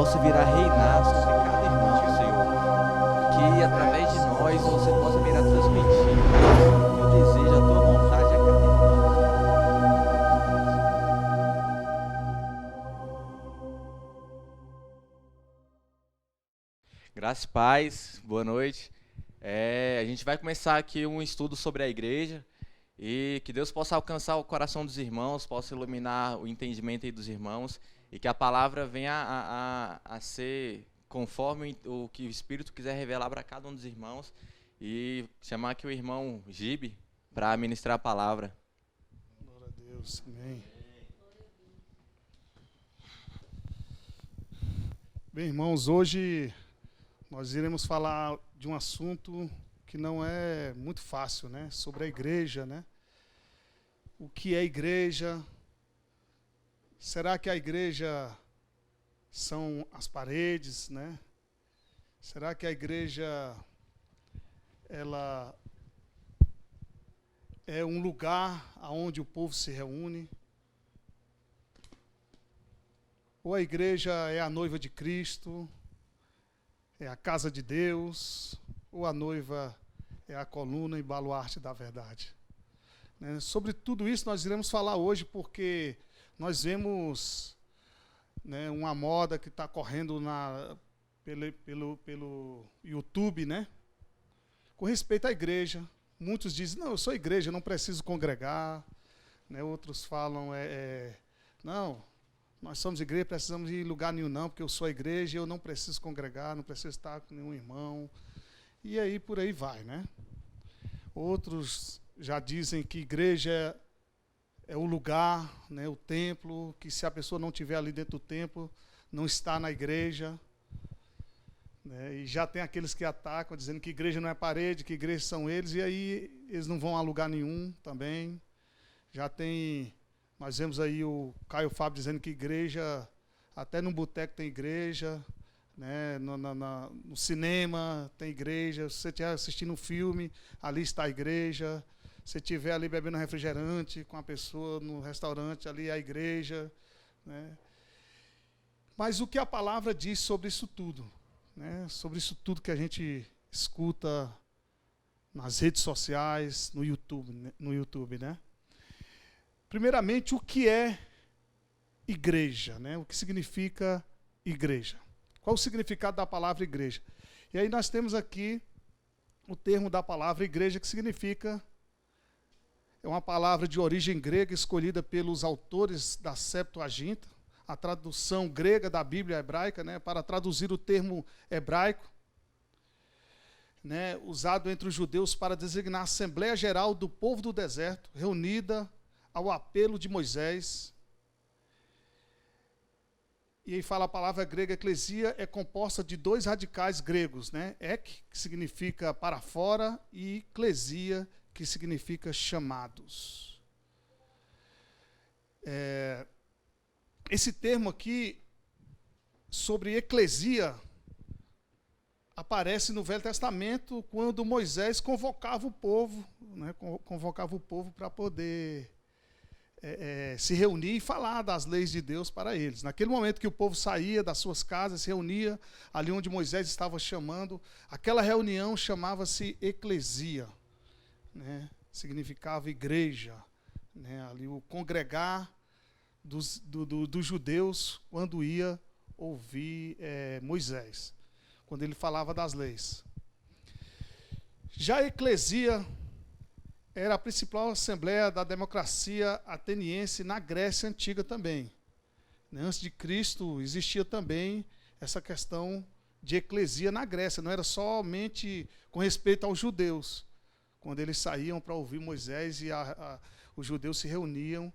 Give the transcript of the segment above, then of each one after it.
possa vir a reinar sobre cada irmão, Senhor. Que através de nós você possa vir a transmitir o teu desejo, a tua vontade a cada irmão. Graças e paz, boa noite. A gente vai começar aqui um estudo sobre a igreja e que Deus possa alcançar o coração dos irmãos, possa iluminar o entendimento aí dos irmãos e que a palavra venha a ser conforme o que o Espírito quiser revelar para cada um dos irmãos e chamar aqui o irmão Gibe para ministrar a palavra. Glória a Deus, amém. Bem, irmãos, hoje nós iremos falar de um assunto que não é muito fácil, né? Sobre a igreja, né? O que é igreja? Será que a igreja são as paredes, né? Será que a igreja ela é um lugar onde o povo se reúne? Ou a igreja é a noiva de Cristo? É a casa de Deus? Ou a noiva é a coluna e baluarte da verdade? Né? Sobre tudo isso nós iremos falar hoje, porque nós vemos, né, uma moda que está correndo pelo YouTube, né, com respeito à igreja. Muitos dizem, não, eu sou igreja, eu não preciso congregar. Né? Outros falam, não, nós somos igreja, precisamos ir em lugar nenhum não, porque eu sou a igreja e eu não preciso congregar, não preciso estar com nenhum irmão. E aí, por aí vai, né? Outros já dizem que igreja é o lugar, né, o templo, que se a pessoa não estiver ali dentro do templo, não está na igreja. Né? E já tem aqueles que atacam, dizendo que igreja não é parede, que igreja são eles, e aí eles não vão a lugar nenhum também. Já tem... Nós vemos aí o Caio Fábio dizendo que igreja, até no boteco tem igreja, né? No cinema tem igreja, se você estiver assistindo um filme, ali está a igreja, se estiver ali bebendo refrigerante com a pessoa no restaurante, ali é a igreja. Né? Mas o que a palavra diz sobre isso tudo? Né? Sobre isso tudo que a gente escuta nas redes sociais, no YouTube, né? Primeiramente, o que é igreja? Né? O que significa igreja? Qual o significado da palavra igreja? E aí nós temos aqui o termo da palavra igreja, que significa... É uma palavra de origem grega, escolhida pelos autores da Septuaginta, a tradução grega da Bíblia hebraica, né, para traduzir o termo hebraico, né, usado entre os judeus para designar a Assembleia Geral do Povo do Deserto, reunida ao apelo de Moisés. E aí fala a palavra grega eclesia, é composta de dois radicais gregos, né? Ek, que significa para fora, e klesia, que significa chamados. Esse termo aqui, sobre eclesia, aparece no Velho Testamento, quando Moisés convocava o povo, né? Convocava o povo para poder... se reunir e falar das leis de Deus para eles. Naquele momento que o povo saía das suas casas, se reunia ali onde Moisés estava chamando, aquela reunião chamava-se eclesia, né? Significava igreja, né? Ali o congregar dos judeus quando ia ouvir Moisés, quando ele falava das leis. Já a eclesia era a principal assembleia da democracia ateniense na Grécia Antiga também. Antes de Cristo existia também essa questão de eclesia na Grécia, não era somente com respeito aos judeus. Quando eles saíam para ouvir Moisés e os judeus se reuniam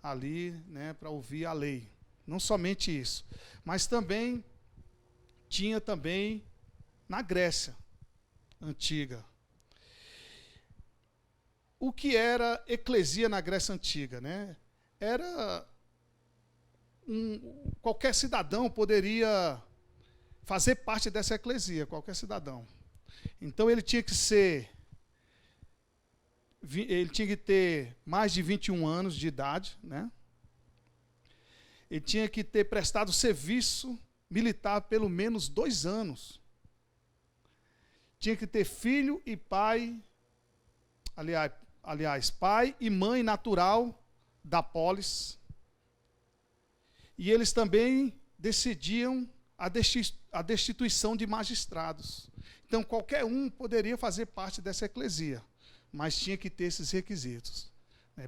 ali, né, para ouvir a lei. Não somente isso, mas também tinha também na Grécia Antiga. O que era eclesia na Grécia Antiga? Né? Era qualquer cidadão poderia fazer parte dessa eclesia, qualquer cidadão. Então ele tinha que ter mais de 21 anos de idade, né? Ele tinha que ter prestado serviço militar pelo menos 2 anos. Tinha que ter filho e pai, aliás, pai e mãe natural da polis. E eles também decidiam a destituição de magistrados. Então, qualquer um poderia fazer parte dessa eclesia, mas tinha que ter esses requisitos.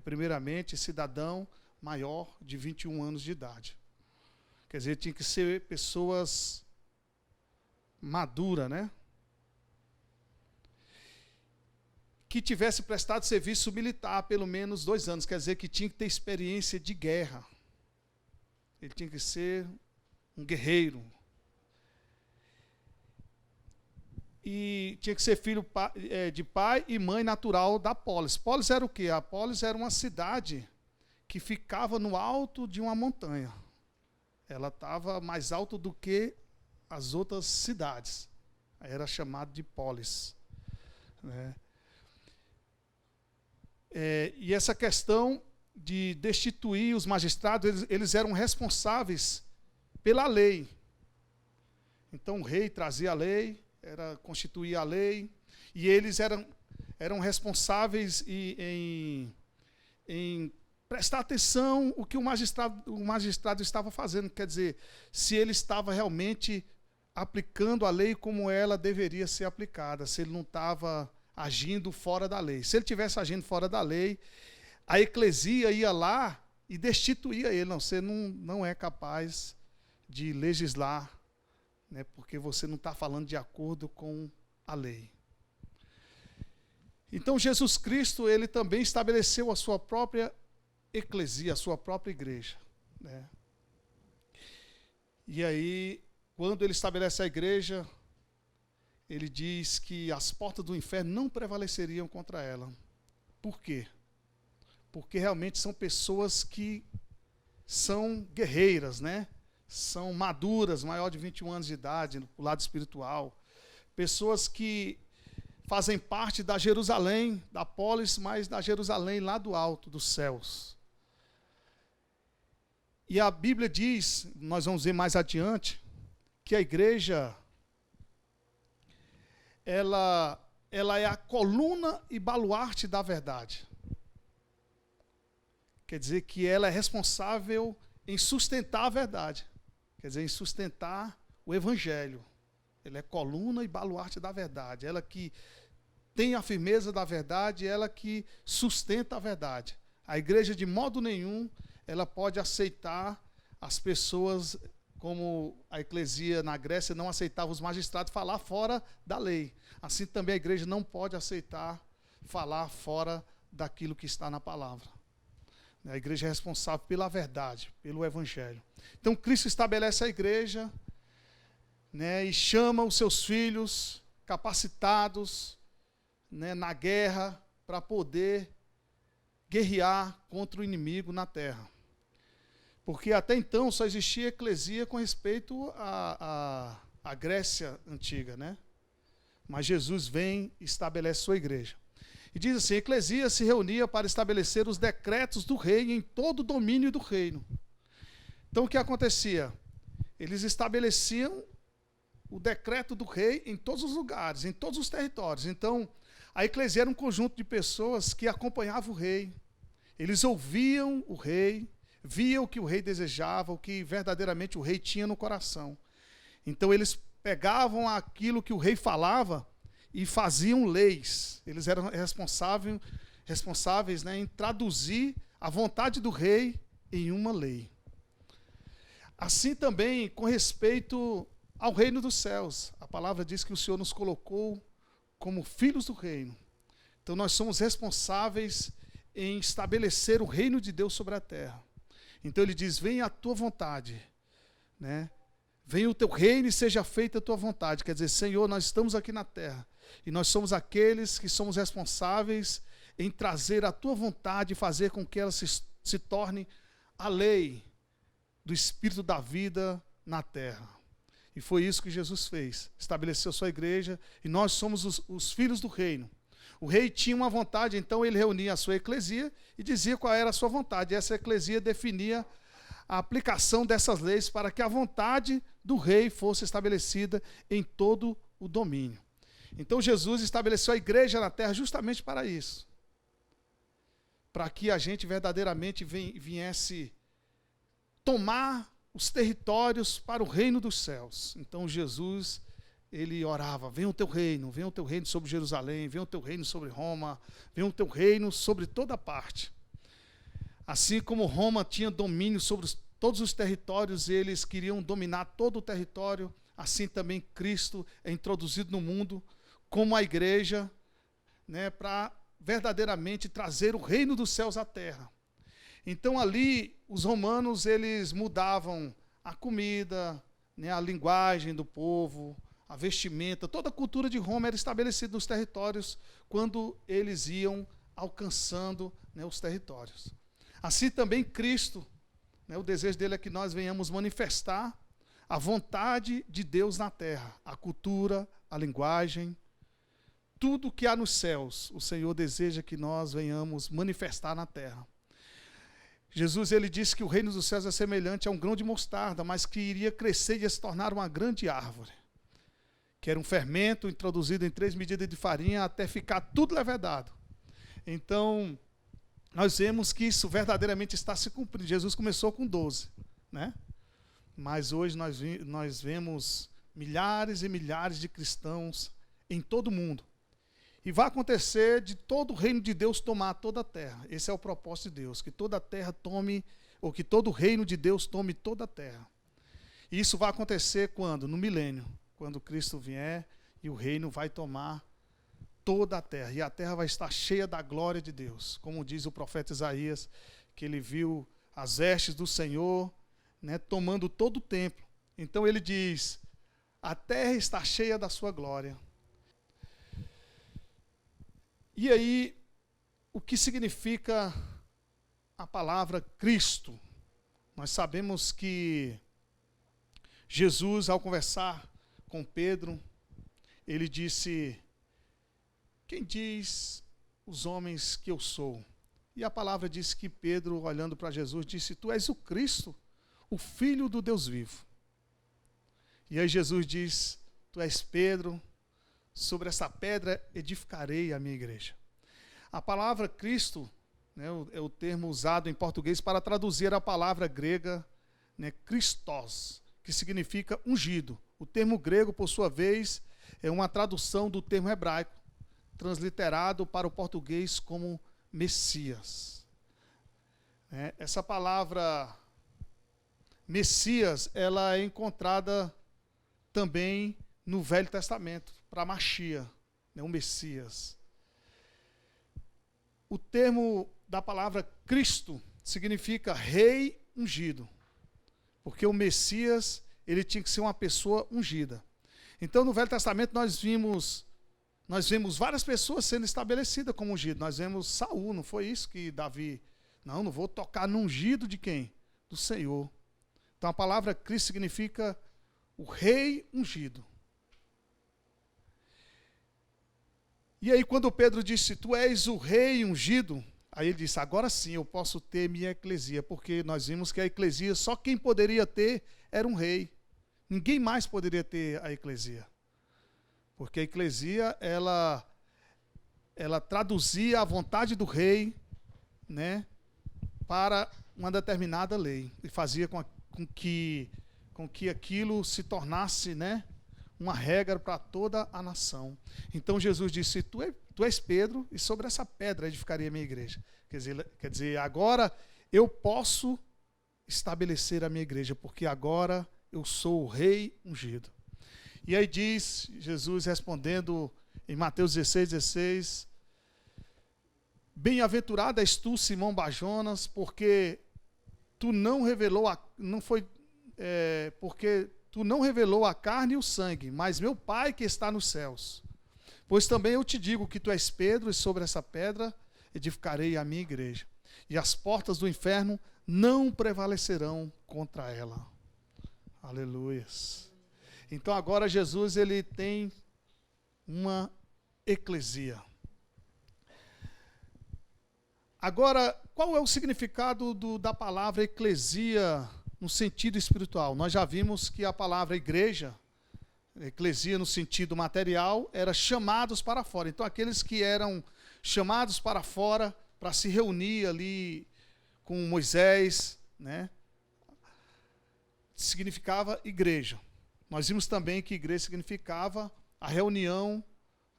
Primeiramente, cidadão maior de 21 anos de idade. Quer dizer, tinha que ser pessoas maduras, né? Que tivesse prestado serviço militar pelo menos 2 anos. Quer dizer, que tinha que ter experiência de guerra. Ele tinha que ser um guerreiro. E tinha que ser filho de pai e mãe natural da polis. Polis era o quê? A polis era uma cidade que ficava no alto de uma montanha. Ela estava mais alto do que as outras cidades. Era chamado de polis. Né? E essa questão de destituir os magistrados, eles eram responsáveis pela lei. Então o rei trazia a lei, constituía a lei, e eles eram responsáveis em prestar atenção o que o magistrado estava fazendo. Quer dizer, se ele estava realmente aplicando a lei como ela deveria ser aplicada, se ele não estava agindo fora da lei. Se ele estivesse agindo fora da lei, a eclesia ia lá e destituía ele. Não, você não é capaz de legislar, né, porque você não está falando de acordo com a lei. Então, Jesus Cristo, ele também estabeleceu a sua própria eclesia, a sua própria igreja. Né? E aí, quando ele estabelece a igreja, ele diz que as portas do inferno não prevaleceriam contra ela. Por quê? Porque realmente são pessoas que são guerreiras, né? São maduras, maior de 21 anos de idade, no lado espiritual. Pessoas que fazem parte da Jerusalém, da polis, mas da Jerusalém lá do alto, dos céus. E a Bíblia diz, nós vamos ver mais adiante, que a igreja ela é a coluna e baluarte da verdade. Quer dizer que ela é responsável em sustentar a verdade. Quer dizer, em sustentar o evangelho. Ela é coluna e baluarte da verdade. Ela que tem a firmeza da verdade, ela que sustenta a verdade. A igreja, de modo nenhum, ela pode aceitar as pessoas, como a eclesia na Grécia não aceitava os magistrados falar fora da lei. Assim também a igreja não pode aceitar falar fora daquilo que está na palavra. A igreja é responsável pela verdade, pelo evangelho. Então Cristo estabelece a igreja, né, e chama os seus filhos capacitados, né, na guerra para poder guerrear contra o inimigo na terra. Porque até então só existia eclesia com respeito à Grécia antiga, né? Mas Jesus vem e estabelece sua igreja. E diz assim, a eclesia se reunia para estabelecer os decretos do rei em todo o domínio do reino. Então o que acontecia? Eles estabeleciam o decreto do rei em todos os lugares, em todos os territórios. Então a eclesia era um conjunto de pessoas que acompanhavam o rei. Eles ouviam o rei, viam o que o rei desejava, o que verdadeiramente o rei tinha no coração. Então eles pegavam aquilo que o rei falava e faziam leis. Eles eram responsáveis, né, em traduzir a vontade do rei em uma lei. Assim também com respeito ao reino dos céus. A palavra diz que o Senhor nos colocou como filhos do reino. Então nós somos responsáveis em estabelecer o reino de Deus sobre a terra. Então ele diz, venha a tua vontade, né? Venha o teu reino e seja feita a tua vontade. Quer dizer, Senhor, nós estamos aqui na terra e nós somos aqueles que somos responsáveis em trazer a tua vontade e fazer com que ela se torne a lei do Espírito da vida na terra. E foi isso que Jesus fez, estabeleceu sua igreja e nós somos os filhos do reino. O rei tinha uma vontade, então ele reunia a sua eclesia e dizia qual era a sua vontade. E essa eclesia definia a aplicação dessas leis para que a vontade do rei fosse estabelecida em todo o domínio. Então Jesus estabeleceu a igreja na terra justamente para isso. Para que a gente verdadeiramente viesse tomar os territórios para o reino dos céus. Então Jesus, ele orava: venha o teu reino sobre Jerusalém, venha o teu reino sobre Roma, venha o teu reino sobre toda parte. Assim como Roma tinha domínio sobre todos os territórios, eles queriam dominar todo o território, assim também Cristo é introduzido no mundo como a igreja, né, para verdadeiramente trazer o reino dos céus à terra. Então ali os romanos, eles mudavam a comida, né, a linguagem do povo, a vestimenta, toda a cultura de Roma era estabelecida nos territórios quando eles iam alcançando, né, os territórios. Assim também Cristo, né, o desejo dele é que nós venhamos manifestar a vontade de Deus na terra, a cultura, a linguagem, tudo que há nos céus, o Senhor deseja que nós venhamos manifestar na terra. Jesus, ele disse que o reino dos céus é semelhante a um grão de mostarda, mas que iria crescer e ia se tornar uma grande árvore, que era um fermento introduzido em 3 medidas de farinha até ficar tudo levedado. Então, nós vemos que isso verdadeiramente está se cumprindo. Jesus começou com 12, né? Mas hoje nós vemos milhares e milhares de cristãos em todo o mundo. E vai acontecer de todo o reino de Deus tomar toda a terra. Esse é o propósito de Deus, que toda a terra tome, ou que todo o reino de Deus tome toda a terra. E isso vai acontecer quando? No milênio, quando Cristo vier e o reino vai tomar toda a terra. E a terra vai estar cheia da glória de Deus. Como diz o profeta Isaías, que ele viu as vestes do Senhor, né, tomando todo o templo. Então ele diz: a terra está cheia da sua glória. E aí, o que significa a palavra Cristo? Nós sabemos que Jesus, ao conversar com Pedro, ele disse: quem diz os homens que eu sou? E a palavra diz que Pedro, olhando para Jesus, disse: tu és o Cristo, o Filho do Deus vivo. E aí Jesus diz: tu és Pedro, sobre essa pedra edificarei a minha igreja. A palavra Cristo, né, é o termo usado em português para traduzir a palavra grega, né, Christos, que significa ungido. O termo grego, por sua vez, é uma tradução do termo hebraico, transliterado para o português como Messias. Essa palavra Messias, ela é encontrada também no Velho Testamento, para Machia, né, o Messias. O termo da palavra Cristo significa rei ungido, porque o Messias, ele tinha que ser uma pessoa ungida. Então, no Velho Testamento, nós vemos várias pessoas sendo estabelecidas como ungido. Nós vemos Saul, não foi isso que Davi... Não vou tocar no ungido de quem? Do Senhor. Então, a palavra Cristo significa o rei ungido. E aí, quando Pedro disse: tu és o rei ungido, aí ele disse: agora sim eu posso ter minha eclesia, porque nós vimos que a eclesia, só quem poderia ter era um rei. Ninguém mais poderia ter a eclesia. Porque a eclesia, ela traduzia a vontade do rei, né, para uma determinada lei. E fazia com que aquilo se tornasse, né, uma regra para toda a nação. Então Jesus disse: tu és Pedro, e sobre essa pedra edificaria a minha igreja. Quer dizer, agora eu posso estabelecer a minha igreja, porque agora eu sou o rei ungido. E aí diz Jesus, respondendo em Mateus 16, bem-aventurado és tu, Simão Barjonas, porque tu não revelou porque tu não revelou a carne e o sangue, mas meu Pai que está nos céus. Pois também eu te digo que tu és Pedro, e sobre essa pedra edificarei a minha igreja, e as portas do inferno não prevalecerão contra ela. Aleluias. Então agora Jesus, ele tem uma eclesia. Agora, qual é o significado da palavra eclesia no sentido espiritual. Nós já vimos que a palavra igreja, eclesia no sentido material, era chamados para fora. Então, aqueles que eram chamados para fora para se reunir ali com Moisés, né, significava igreja. Nós vimos também que igreja significava a reunião,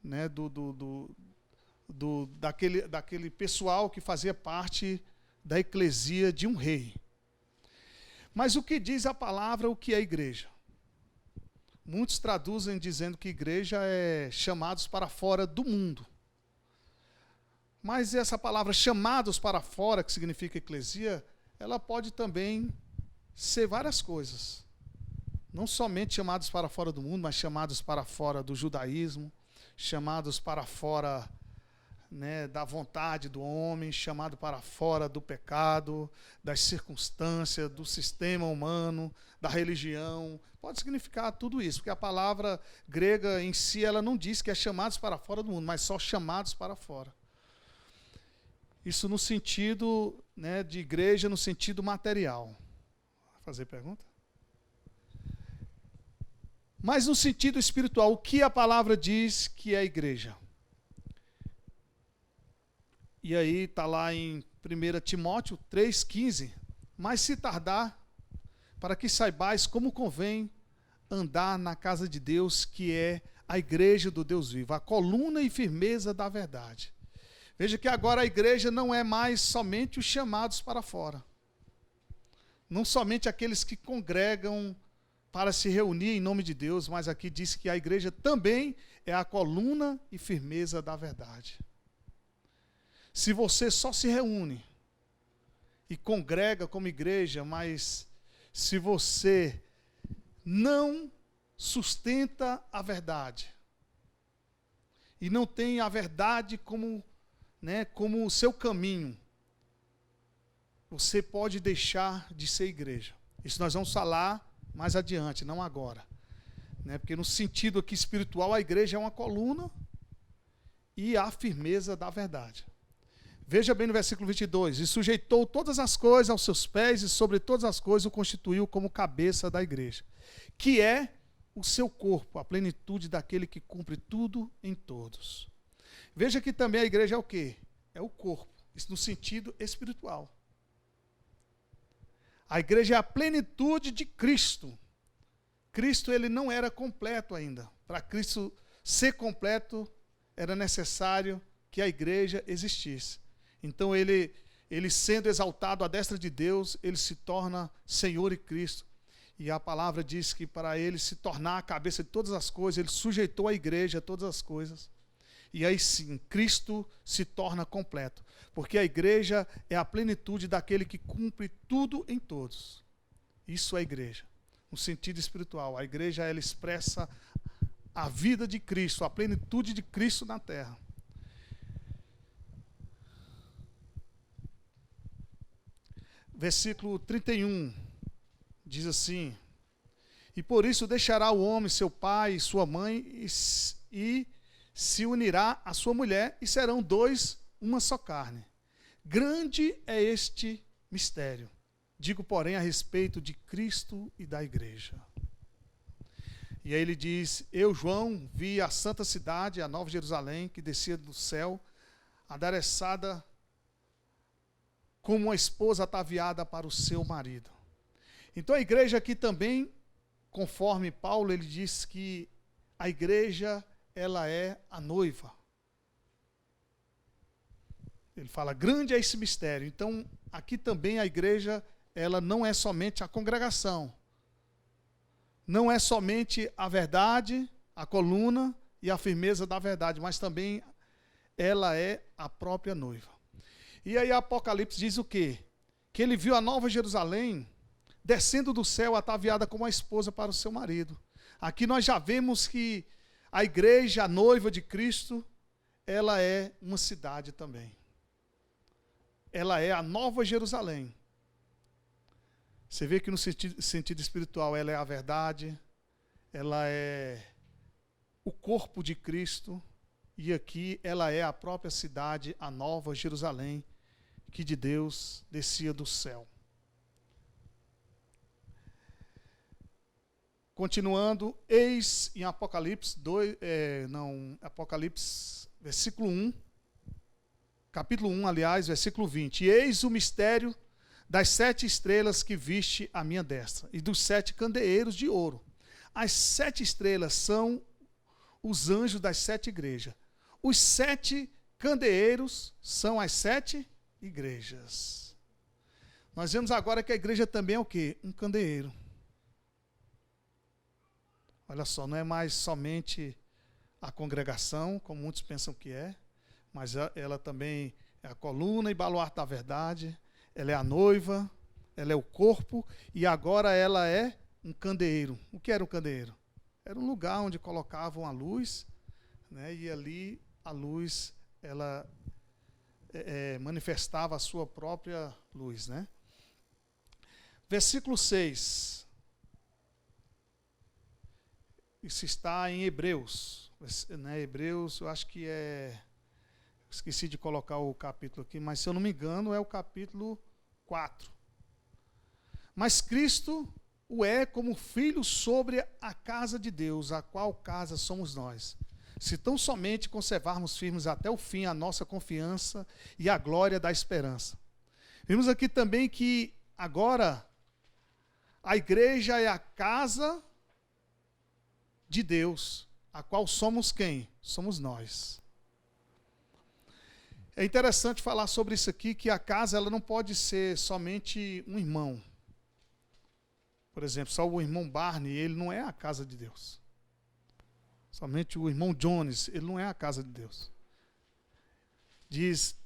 né, daquele pessoal que fazia parte da eclesia de um rei. Mas o que diz a palavra, o que é igreja? Muitos traduzem dizendo que igreja é chamados para fora do mundo. Mas essa palavra chamados para fora, que significa eclesia, ela pode também ser várias coisas. Não somente chamados para fora do mundo, mas chamados para fora do judaísmo, chamados para fora, né, da vontade do homem, chamado para fora do pecado, das circunstâncias, do sistema humano, da religião. Pode significar tudo isso, porque a palavra grega em si, ela não diz que é chamados para fora do mundo, mas só chamados para fora. Isso no sentido, né, de igreja, no sentido material. Vai fazer pergunta? Mas no sentido espiritual, o que a palavra diz que é a igreja? E aí está lá em 1 Timóteo 3,15. Mas se tardar, para que saibais como convém andar na casa de Deus, que é a igreja do Deus vivo, a coluna e firmeza da verdade. Veja que agora a igreja não é mais somente os chamados para fora. Não somente aqueles que congregam para se reunir em nome de Deus, mas aqui diz que a igreja também é a coluna e firmeza da verdade. Se você só se reúne e congrega como igreja, mas se você não sustenta a verdade e não tem a verdade como o seu caminho, você pode deixar de ser igreja. Isso nós vamos falar mais adiante, não agora. Porque no sentido aqui espiritual, a igreja é uma coluna e a firmeza da verdade. Veja bem no versículo 22. E sujeitou todas as coisas aos seus pés e sobre todas as coisas o constituiu como cabeça da igreja, que é o seu corpo, a plenitude daquele que cumpre tudo em todos. Veja que também a igreja é o quê? É o corpo, isso no sentido espiritual. A igreja é a plenitude de Cristo. Cristo, ele não era completo ainda. Para Cristo ser completo, era necessário que a igreja existisse. Então, ele sendo exaltado à destra de Deus, ele se torna Senhor e Cristo. E a palavra diz que para ele se tornar a cabeça de todas as coisas, ele sujeitou a igreja a todas as coisas. E aí sim, Cristo se torna completo. Porque a igreja é a plenitude daquele que cumpre tudo em todos. Isso é a igreja. No sentido espiritual, a igreja ela expressa a vida de Cristo, a plenitude de Cristo na terra. Versículo 31 diz assim: e por isso deixará o homem seu pai e sua mãe e se unirá à sua mulher e serão dois uma só carne. Grande é este mistério. Digo, porém, a respeito de Cristo e da igreja. E aí ele diz: eu, João, vi a santa cidade, a nova Jerusalém, que descia do céu, adereçada como uma esposa ataviada para o seu marido. Então a igreja aqui também, conforme Paulo, ele diz que a igreja, ela é a noiva. Ele fala, grande é esse mistério. Então, aqui também a igreja, ela não é somente a congregação. Não é somente a verdade, a coluna e a firmeza da verdade, mas também ela é a própria noiva. E aí Apocalipse diz o quê? Que ele viu a nova Jerusalém descendo do céu ataviada como uma esposa para o seu marido. Aqui nós já vemos que a igreja, a noiva de Cristo, ela é uma cidade também. Ela é a nova Jerusalém. Você vê que no sentido espiritual ela é a verdade, ela é o corpo de Cristo, e aqui ela é a própria cidade, a nova Jerusalém, que de Deus descia do céu. continuando, eis em Apocalipse 2, Apocalipse, versículo 1, capítulo 1, aliás, versículo 20. E eis o mistério das 7 estrelas que viste à minha destra, e dos 7 candeeiros de ouro. As 7 estrelas são os anjos das 7 igrejas. Os 7 candeeiros são as 7 igrejas. Nós vemos agora que a igreja também é o quê? Um candeeiro. Olha só, não é mais somente a congregação, como muitos pensam que é, mas ela também é a coluna e baluarte da verdade, ela é a noiva, ela é o corpo, e agora ela é um candeeiro. O que era um candeeiro? Era um lugar onde colocavam a luz, né, e ali a luz, ela manifestava a sua própria luz, né? Versículo 6. Isso está em Hebreus. Né? Hebreus, eu acho que esqueci de colocar o capítulo aqui, mas se eu não me engano é o capítulo 4. Mas Cristo o é como filho sobre a casa de Deus, a qual casa somos nós. Se tão somente conservarmos firmes até o fim a nossa confiança e a glória da esperança. Vimos aqui também que agora a igreja é a casa de Deus, a qual somos quem? Somos nós. É interessante falar sobre isso aqui, que a casa ela não pode ser somente um irmão. Por exemplo, só o irmão Barney, ele não é a casa de Deus. Somente o irmão Jones, ele não é a casa de Deus. Diz,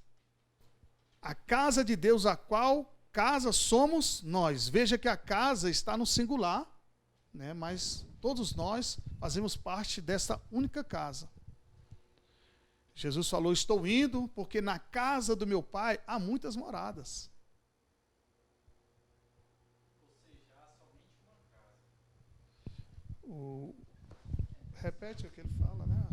a casa de Deus, a qual casa somos nós. Veja que a casa está no singular, né, mas todos nós fazemos parte dessa única casa. Jesus falou, estou indo porque na casa do meu pai há muitas moradas. Repete o que ele fala, né?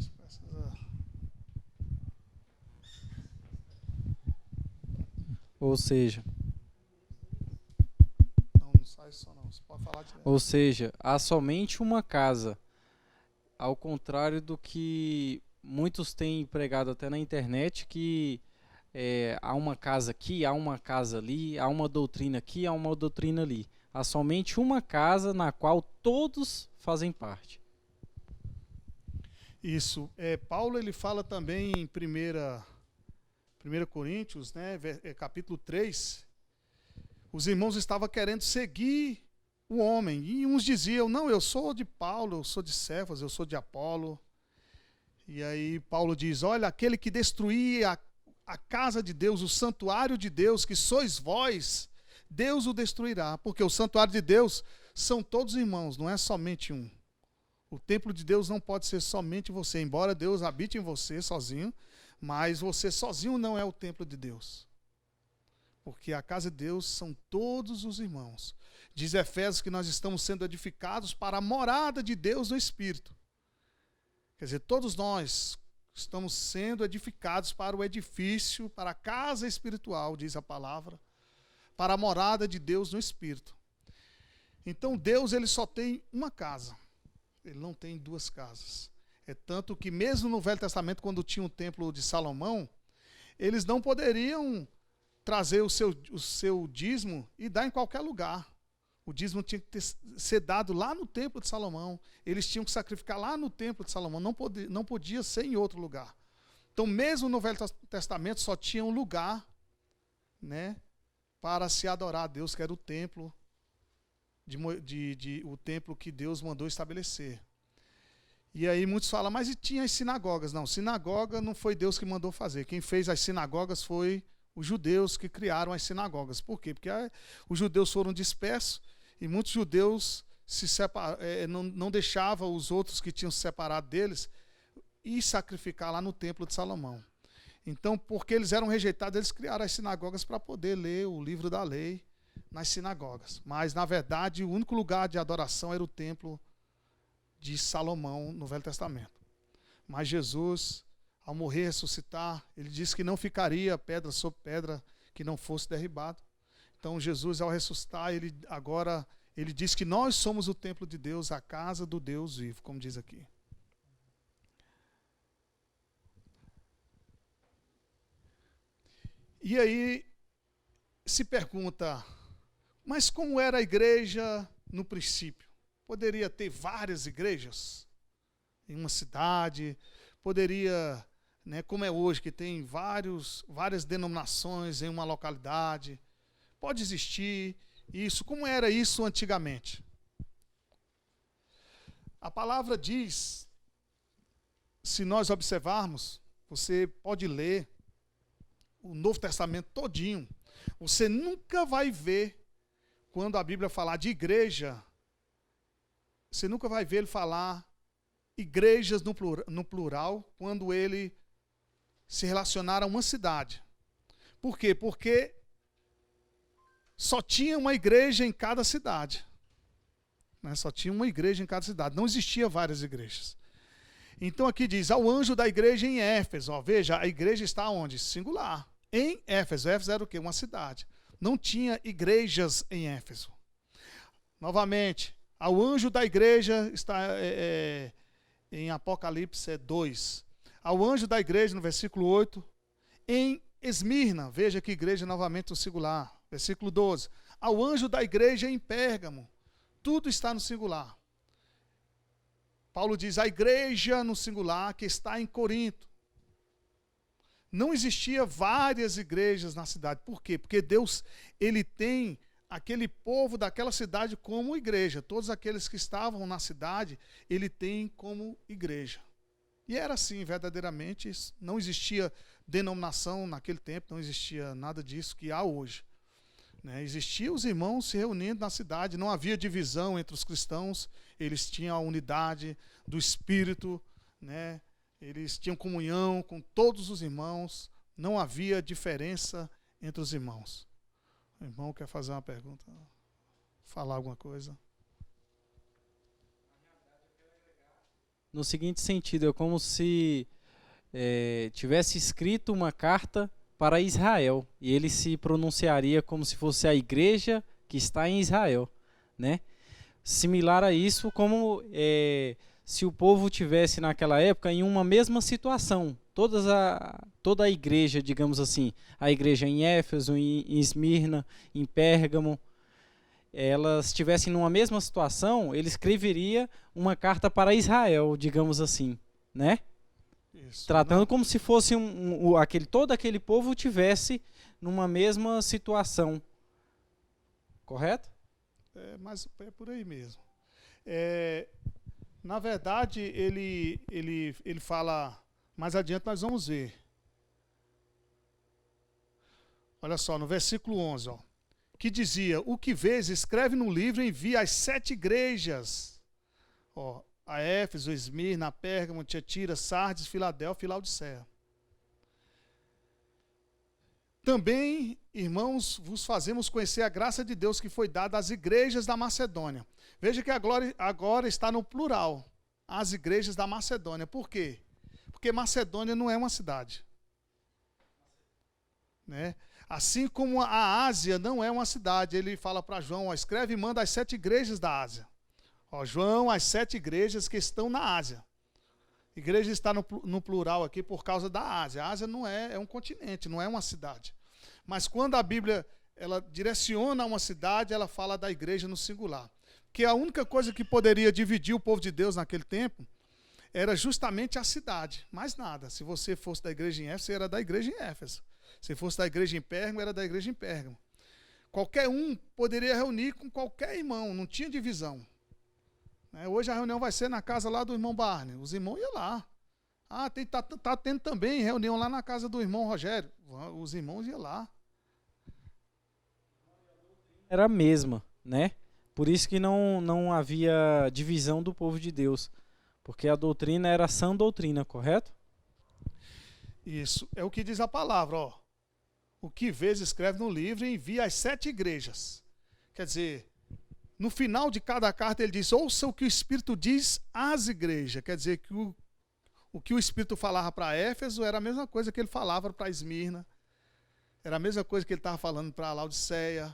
Ou seja, não sai só não. Você pode falar direto. Ou seja, há somente uma casa, ao contrário do que muitos têm pregado até na internet, que há uma casa aqui, há uma casa ali, há uma doutrina aqui, há uma doutrina ali. Há somente uma casa na qual todos fazem parte. Isso. Paulo ele fala também em 1 Coríntios, né, capítulo 3, os irmãos estavam querendo seguir o homem, e uns diziam, não, eu sou de Paulo, eu sou de Cefas, eu sou de Apolo. E aí Paulo diz, olha, aquele que destruir a casa de Deus, o santuário de Deus, que sois vós, Deus o destruirá, porque o santuário de Deus são todos irmãos, não é somente um. O templo de Deus não pode ser somente você, embora Deus habite em você sozinho, mas você sozinho não é o templo de Deus. Porque a casa de Deus são todos os irmãos. Diz Efésios que nós estamos sendo edificados para a morada de Deus no Espírito. Quer dizer, todos nós estamos sendo edificados para o edifício, para a casa espiritual, diz a palavra, para a morada de Deus no Espírito. Então Deus ele só tem uma casa. Ele não tem duas casas. É tanto que mesmo no Velho Testamento, quando tinha o templo de Salomão, eles não poderiam trazer o seu dízimo e dar em qualquer lugar. O dízimo tinha que ser dado lá no templo de Salomão. Eles tinham que sacrificar lá no templo de Salomão. Não podia ser em outro lugar. Então, mesmo no Velho Testamento, só tinha um lugar, né, para se adorar a Deus, que era o templo, o templo que Deus mandou estabelecer. E aí muitos falam, mas e tinha as sinagogas? Não, sinagoga não foi Deus que mandou fazer. Quem fez as sinagogas foi os judeus que criaram as sinagogas. Por quê? Porque os judeus foram dispersos e muitos judeus não deixavam os outros que tinham se separado deles ir sacrificar lá no templo de Salomão. Então, porque eles eram rejeitados, eles criaram as sinagogas para poder ler o livro da lei nas sinagogas. Mas, na verdade, o único lugar de adoração era o templo de Salomão no Velho Testamento. Mas Jesus, ao morrer e ressuscitar, ele disse que não ficaria pedra sobre pedra que não fosse derribado. Então, Jesus, ao ressuscitar, ele agora Ele diz que nós somos o templo de Deus, a casa do Deus vivo, como diz aqui. E aí se pergunta, mas como era a igreja no princípio? Poderia ter várias igrejas em uma cidade, poderia, né, como é hoje, que tem várias denominações em uma localidade, pode existir isso. Como era isso antigamente? A palavra diz, se nós observarmos, você pode ler o Novo Testamento todinho, você nunca vai ver, quando a Bíblia falar de igreja, você nunca vai ver ele falar igrejas no plural, quando ele se relacionar a uma cidade. Por quê? Porque só tinha uma igreja em cada cidade. Né? Só tinha uma igreja em cada cidade. Não existia várias igrejas. Então aqui diz, ao anjo da igreja em Éfeso. Ó, veja, a igreja está onde? Singular. Em Éfeso. Éfeso era o quê? Uma cidade. Não tinha igrejas em Éfeso. Novamente, ao anjo da igreja está em Apocalipse 2. Ao anjo da igreja, no versículo 8, em Esmirna. Veja que igreja novamente no singular. Versículo 12. Ao anjo da igreja em Pérgamo. Tudo está no singular. Paulo diz, a igreja no singular que está em Corinto. Não existia várias igrejas na cidade. Por quê? Porque Deus, ele tem aquele povo daquela cidade como igreja. Todos aqueles que estavam na cidade, ele tem como igreja. E era assim, verdadeiramente. Não existia denominação naquele tempo, não existia nada disso que há hoje. Né? Existiam os irmãos se reunindo na cidade, não havia divisão entre os cristãos, eles tinham a unidade do Espírito, né? Eles tinham comunhão com todos os irmãos, não havia diferença entre os irmãos. O irmão quer fazer uma pergunta? Falar alguma coisa? No seguinte sentido, é como se tivesse escrito uma carta para Israel, e ele se pronunciaria como se fosse a igreja que está em Israel, né? Similar a isso, como se o povo tivesse naquela época em uma mesma situação, toda a igreja, digamos assim, a igreja em Éfeso, em Esmirna, em Pérgamo, elas estivessem numa mesma situação, ele escreveria uma carta para Israel, digamos assim, né? Isso, Tratando não. como se fosse todo aquele povo tivesse numa mesma situação. Correto? Mas é por aí mesmo. Na verdade, ele fala, mais adiante nós vamos ver. Olha só, no versículo 11, ó, que dizia, o que vês, escreve no livro e envia às 7 igrejas. Ó, a Éfeso, Esmirna, Pérgamo, Tiatira, Sardes, Filadélfia e Laodiceia. Também, irmãos, vos fazemos conhecer a graça de Deus que foi dada às igrejas da Macedônia. Veja que agora está no plural, as igrejas da Macedônia. Por quê? Porque Macedônia não é uma cidade. Né? Assim como a Ásia não é uma cidade, ele fala para João, ó, escreve e manda às 7 igrejas da Ásia. Ó, João, as 7 igrejas que estão na Ásia. Igreja está no plural aqui por causa da Ásia. A Ásia não é um continente, não é uma cidade. Mas quando a Bíblia ela direciona uma cidade, ela fala da igreja no singular. Que a única coisa que poderia dividir o povo de Deus naquele tempo era justamente a cidade, mais nada. Se você fosse da igreja em Éfeso, você era da igreja em Éfeso. Se fosse da igreja em Pérgamo, era da igreja em Pérgamo. Qualquer um poderia reunir com qualquer irmão, não tinha divisão. Hoje a reunião vai ser na casa lá do irmão Barney. Os irmãos iam lá. Tá tendo também reunião lá na casa do irmão Rogério. Os irmãos iam lá. Era a mesma, né? Por isso que não havia divisão do povo de Deus. Porque a doutrina era a sã doutrina, correto? Isso. É o que diz a palavra, ó. O que vês, escreve no livro e envia às 7 igrejas. Quer dizer, no final de cada carta ele diz, ouça o que o Espírito diz às igrejas. Quer dizer que o que o Espírito falava para Éfeso era a mesma coisa que ele falava para Esmirna. Era a mesma coisa que ele estava falando para Laodiceia,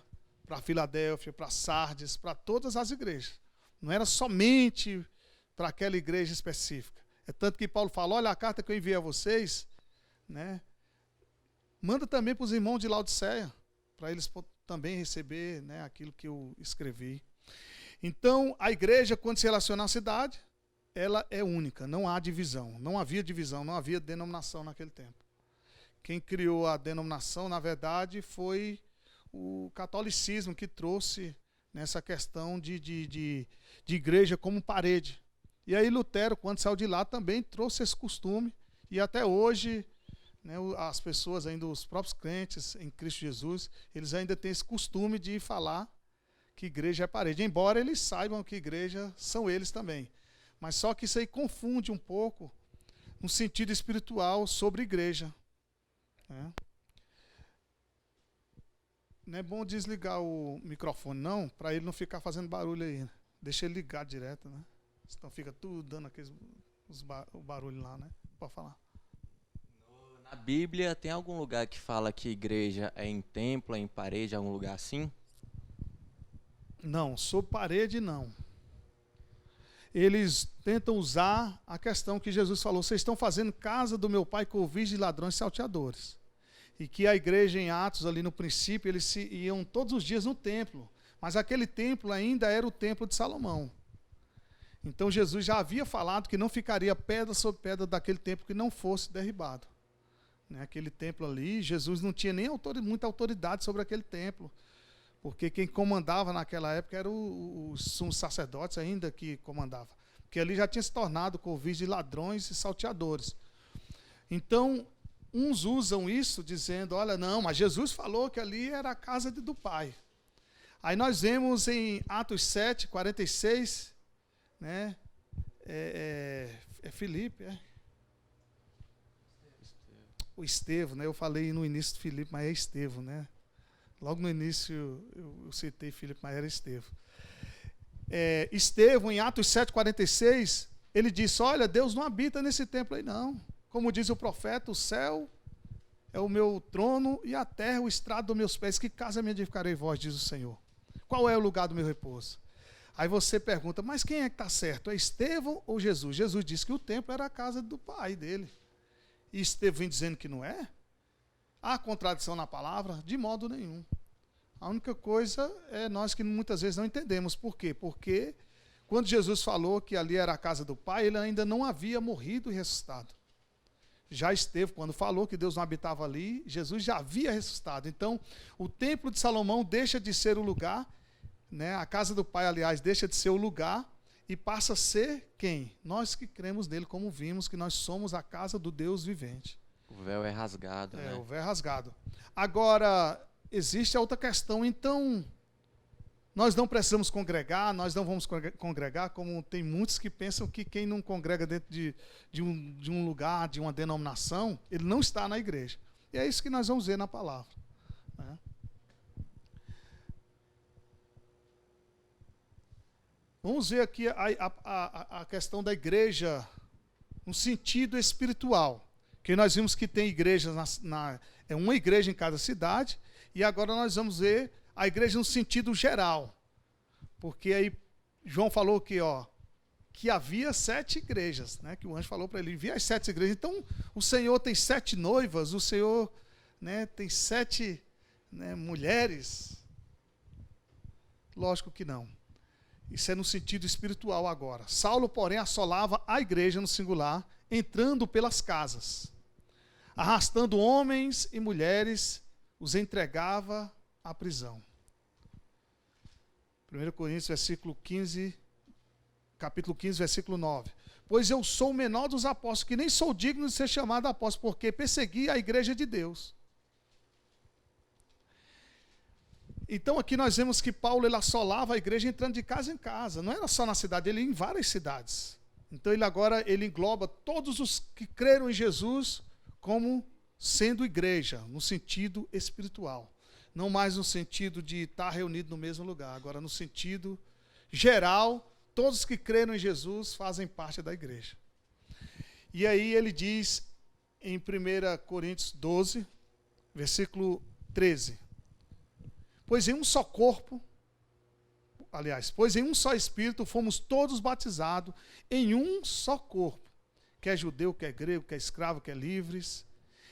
para Filadélfia, para Sardes, para todas as igrejas. Não era somente para aquela igreja específica. É tanto que Paulo fala, olha a carta que eu enviei a vocês, né? Manda também para os irmãos de Laodiceia, para eles também receber, né, aquilo que eu escrevi. Então, a igreja, quando se relaciona à cidade, ela é única, não há divisão. Não havia divisão, não havia denominação naquele tempo. Quem criou a denominação, na verdade, foi o catolicismo que trouxe nessa questão de igreja como parede. E aí Lutero, quando saiu de lá, também trouxe esse costume. E até hoje, né, as pessoas, ainda os próprios crentes em Cristo Jesus, eles ainda têm esse costume de falar que igreja é parede. Embora eles saibam que igreja são eles também. Mas só que isso aí confunde um pouco no sentido espiritual sobre igreja. Né? Não é bom desligar o microfone, não, para ele não ficar fazendo barulho aí. Deixa ele ligado direto, né? Senão fica tudo dando o barulho lá, né? Pode falar. Na Bíblia, tem algum lugar que fala que igreja é em templo, é em parede, algum lugar assim? Não, sobre parede, não. Eles tentam usar a questão que Jesus falou, vocês estão fazendo casa do meu pai covis de ladrões e salteadores. E que a igreja em Atos, ali no princípio, eles iam todos os dias no templo. Mas aquele templo ainda era o templo de Salomão. Então Jesus já havia falado que não ficaria pedra sobre pedra daquele templo que não fosse derribado. Né? Aquele templo ali, Jesus não tinha nem muita autoridade sobre aquele templo. Porque quem comandava naquela época eram os sumos sacerdotes ainda que comandavam. Porque ali já tinha se tornado covis de ladrões e salteadores. Então, uns usam isso dizendo, olha, não, mas Jesus falou que ali era a casa do Pai. Aí nós vemos em Atos 7, 46, né? É Filipe, é? O Estevão, né? Eu falei no início de Filipe, mas é Estevão, né? Logo no início eu citei Filipe, mas era Estevão. Estevão, em Atos 7, 46, ele disse, olha, Deus não habita nesse templo aí, não. Como diz o profeta, o céu é o meu trono e a terra é o estrado dos meus pés. Que casa me edificarei vós, diz o Senhor. Qual é o lugar do meu repouso? Aí você pergunta, mas quem é que está certo? É Estevão ou Jesus? Jesus disse que o templo era a casa do pai dele. E Estevão vem dizendo que não é? Há contradição na palavra? De modo nenhum. A única coisa é nós que muitas vezes não entendemos. Por quê? Porque quando Jesus falou que ali era a casa do Pai, ele ainda não havia morrido e ressuscitado. Já Estevão, quando falou que Deus não habitava ali, Jesus já havia ressuscitado. Então, o templo de Salomão deixa de ser o lugar, né? A casa do Pai, aliás, deixa de ser o lugar e passa a ser quem? Nós que cremos nele, como vimos, que nós somos a casa do Deus vivente. O véu é rasgado, né? O véu é rasgado. Agora, existe a outra questão, então, nós não precisamos congregar, nós não vamos congregar, como tem muitos que pensam que quem não congrega dentro de um lugar, de uma denominação, ele não está na igreja. E é isso que nós vamos ver na palavra. Né? Vamos ver aqui a questão da igreja no sentido espiritual. Que nós vimos que tem igrejas, é uma igreja em cada cidade, e agora nós vamos ver a igreja no sentido geral. Porque aí João falou que havia 7 igrejas, né, que o anjo falou para ele, envia as 7 igrejas. Então, o Senhor tem 7 noivas, o Senhor, né, tem 7, né, mulheres. Lógico que não. Isso é no sentido espiritual agora. Saulo, porém, assolava a igreja no singular, entrando pelas casas, arrastando homens e mulheres, os entregava à prisão. 1 Coríntios, capítulo 15, versículo 9. Pois eu sou o menor dos apóstolos, que nem sou digno de ser chamado apóstolo, porque persegui a igreja de Deus. Então aqui nós vemos que Paulo ele assolava a igreja entrando de casa em casa. Não era só na cidade, ele ia em várias cidades. Então ele engloba todos os que creram em Jesus como sendo igreja, no sentido espiritual. Não mais no sentido de estar reunido no mesmo lugar, agora no sentido geral, todos que creram em Jesus fazem parte da igreja. E aí ele diz em 1 Coríntios 12, versículo 13. Pois em um só corpo, pois em um só Espírito fomos todos batizados em um só corpo, quer judeu, quer grego, quer escravo, quer livres,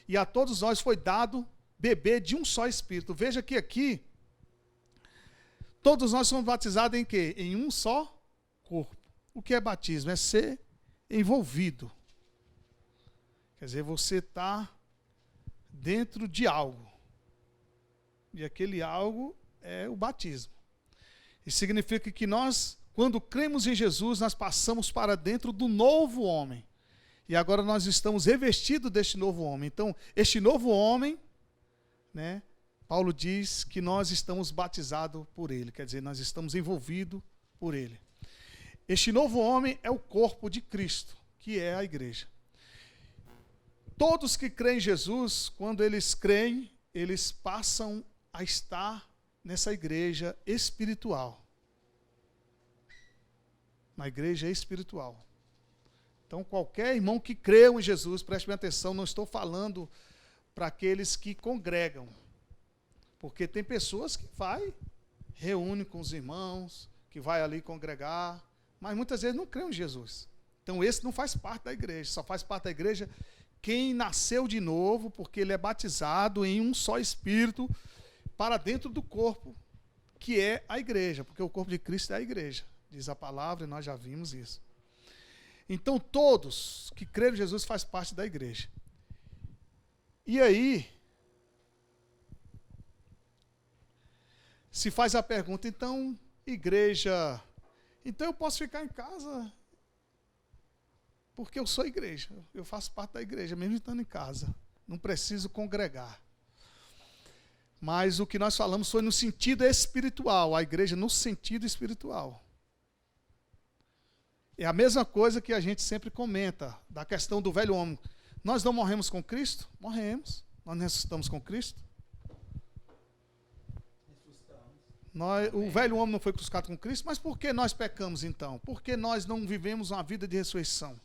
e a todos nós foi dado beber de um só Espírito. Veja que aqui, todos nós somos batizados em quê? Em um só corpo. O que é batismo? É ser envolvido. Quer dizer, você está dentro de algo. E aquele algo é o batismo. Isso significa que nós, quando cremos em Jesus, nós passamos para dentro do novo homem. E agora nós estamos revestidos deste novo homem. Então, este novo homem, né, Paulo diz que nós estamos batizados por ele. Quer dizer, nós estamos envolvidos por ele. Este novo homem é o corpo de Cristo, que é a igreja. Todos que creem em Jesus, quando eles creem, eles passam a estar nessa igreja espiritual. Na igreja espiritual. Então, qualquer irmão que creu em Jesus, preste bem atenção, não estou falando para aqueles que congregam. Porque tem pessoas que reúne com os irmãos, que vai ali congregar, mas muitas vezes não creem em Jesus. Então, esse não faz parte da igreja, só faz parte da igreja quem nasceu de novo, porque ele é batizado em um só Espírito, para dentro do corpo, que é a igreja, porque o corpo de Cristo é a igreja, diz a palavra, e nós já vimos isso. Então, todos que creram em Jesus fazem parte da igreja. E aí, se faz a pergunta, então, igreja, então eu posso ficar em casa, porque eu sou igreja, eu faço parte da igreja, mesmo estando em casa, não preciso congregar. Mas o que nós falamos foi no sentido espiritual, a igreja no sentido espiritual. É a mesma coisa que a gente sempre comenta, da questão do velho homem. Nós não morremos com Cristo? Morremos. Nós ressuscitamos com Cristo? O velho homem não foi crucificado com Cristo, mas por que nós pecamos então? Por que nós não vivemos uma vida de ressurreição?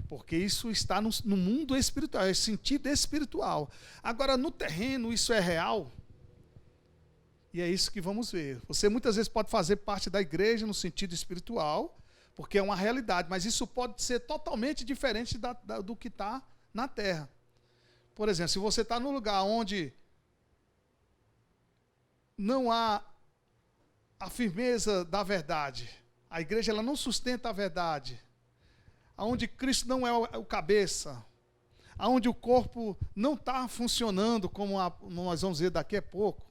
Porque isso está no mundo espiritual, é sentido espiritual. Agora, no terreno, isso é real? E é isso que vamos ver. Você muitas vezes pode fazer parte da igreja no sentido espiritual, porque é uma realidade, mas isso pode ser totalmente diferente do que está na terra. Por exemplo, se você está num lugar onde não há a firmeza da verdade, a igreja ela não sustenta a verdade, onde Cristo não é o cabeça, onde o corpo não está funcionando, como nós vamos ver daqui a pouco,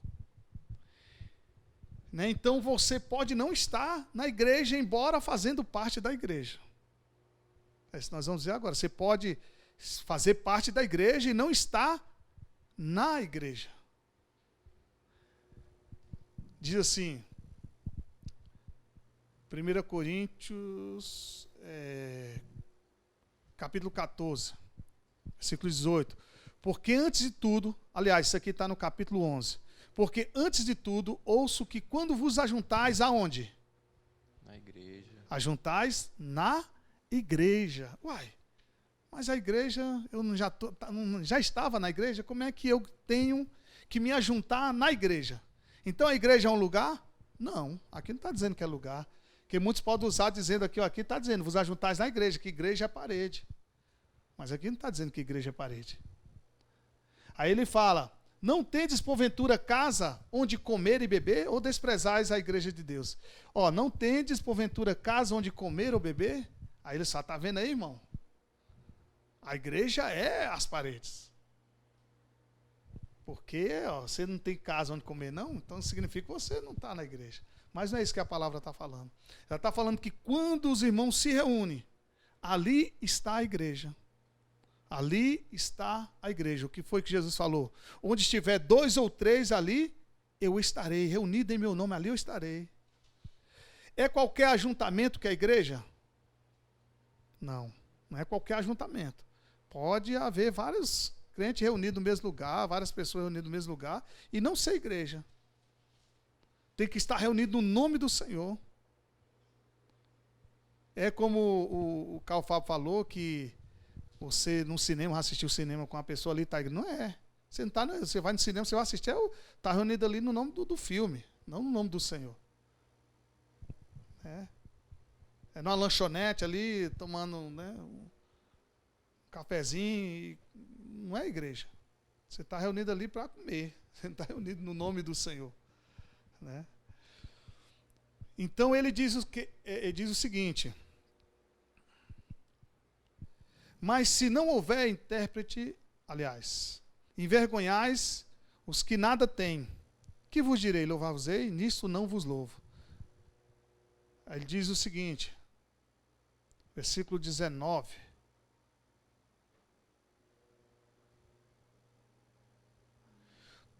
né? Então você pode não estar na igreja, embora fazendo parte da igreja. É isso que nós vamos ver agora. Você pode fazer parte da igreja e não estar na igreja. Diz assim, 1 Coríntios, capítulo 14, versículo 18. Porque antes de tudo, aliás, isso aqui está no capítulo 11. Porque antes de tudo, ouço que quando vos ajuntais, aonde? Na igreja. Ajuntais na igreja. Uai, mas a igreja, eu já estava na igreja, como é que eu tenho que me ajuntar na igreja? Então a igreja é um lugar? Não, aqui não está dizendo que é lugar. Porque muitos podem usar dizendo aqui está dizendo, vos ajuntais na igreja, que igreja é parede. Mas aqui não está dizendo que igreja é parede. Aí ele fala, não tendes porventura casa onde comer e beber, ou desprezais a igreja de Deus? Não tendes porventura casa onde comer ou beber? Aí ele só está vendo aí, irmão? A igreja é as paredes. Porque você não tem casa onde comer, não? Então significa que você não está na igreja. Mas não é isso que a palavra está falando. Ela está falando que quando os irmãos se reúnem, ali está a igreja. Ali está a igreja. O que foi que Jesus falou? Onde estiver 2 ou 3 ali, eu estarei. Reunido em meu nome, ali eu estarei. É qualquer ajuntamento que é a igreja? Não, não é qualquer ajuntamento. Pode haver vários crentes reunidos no mesmo lugar, várias pessoas reunidas no mesmo lugar, e não ser igreja. Tem que estar reunido no nome do Senhor. É como o Carl Fábio falou, que você no cinema, assistiu o cinema com uma pessoa ali, tá? Não é. Você, não tá, você vai no cinema, você vai assistir, está reunido ali no nome do filme, não no nome do Senhor. É numa lanchonete ali, tomando, né, um cafezinho. Não é igreja. Você está reunido ali para comer. Você não está reunido no nome do Senhor. Né? Então ele diz o seguinte: mas se não houver intérprete, aliás, envergonhais os que nada têm. Que vos direi? Louvar-vos-ei? Nisto não vos louvo. Aí ele diz o seguinte, versículo 19.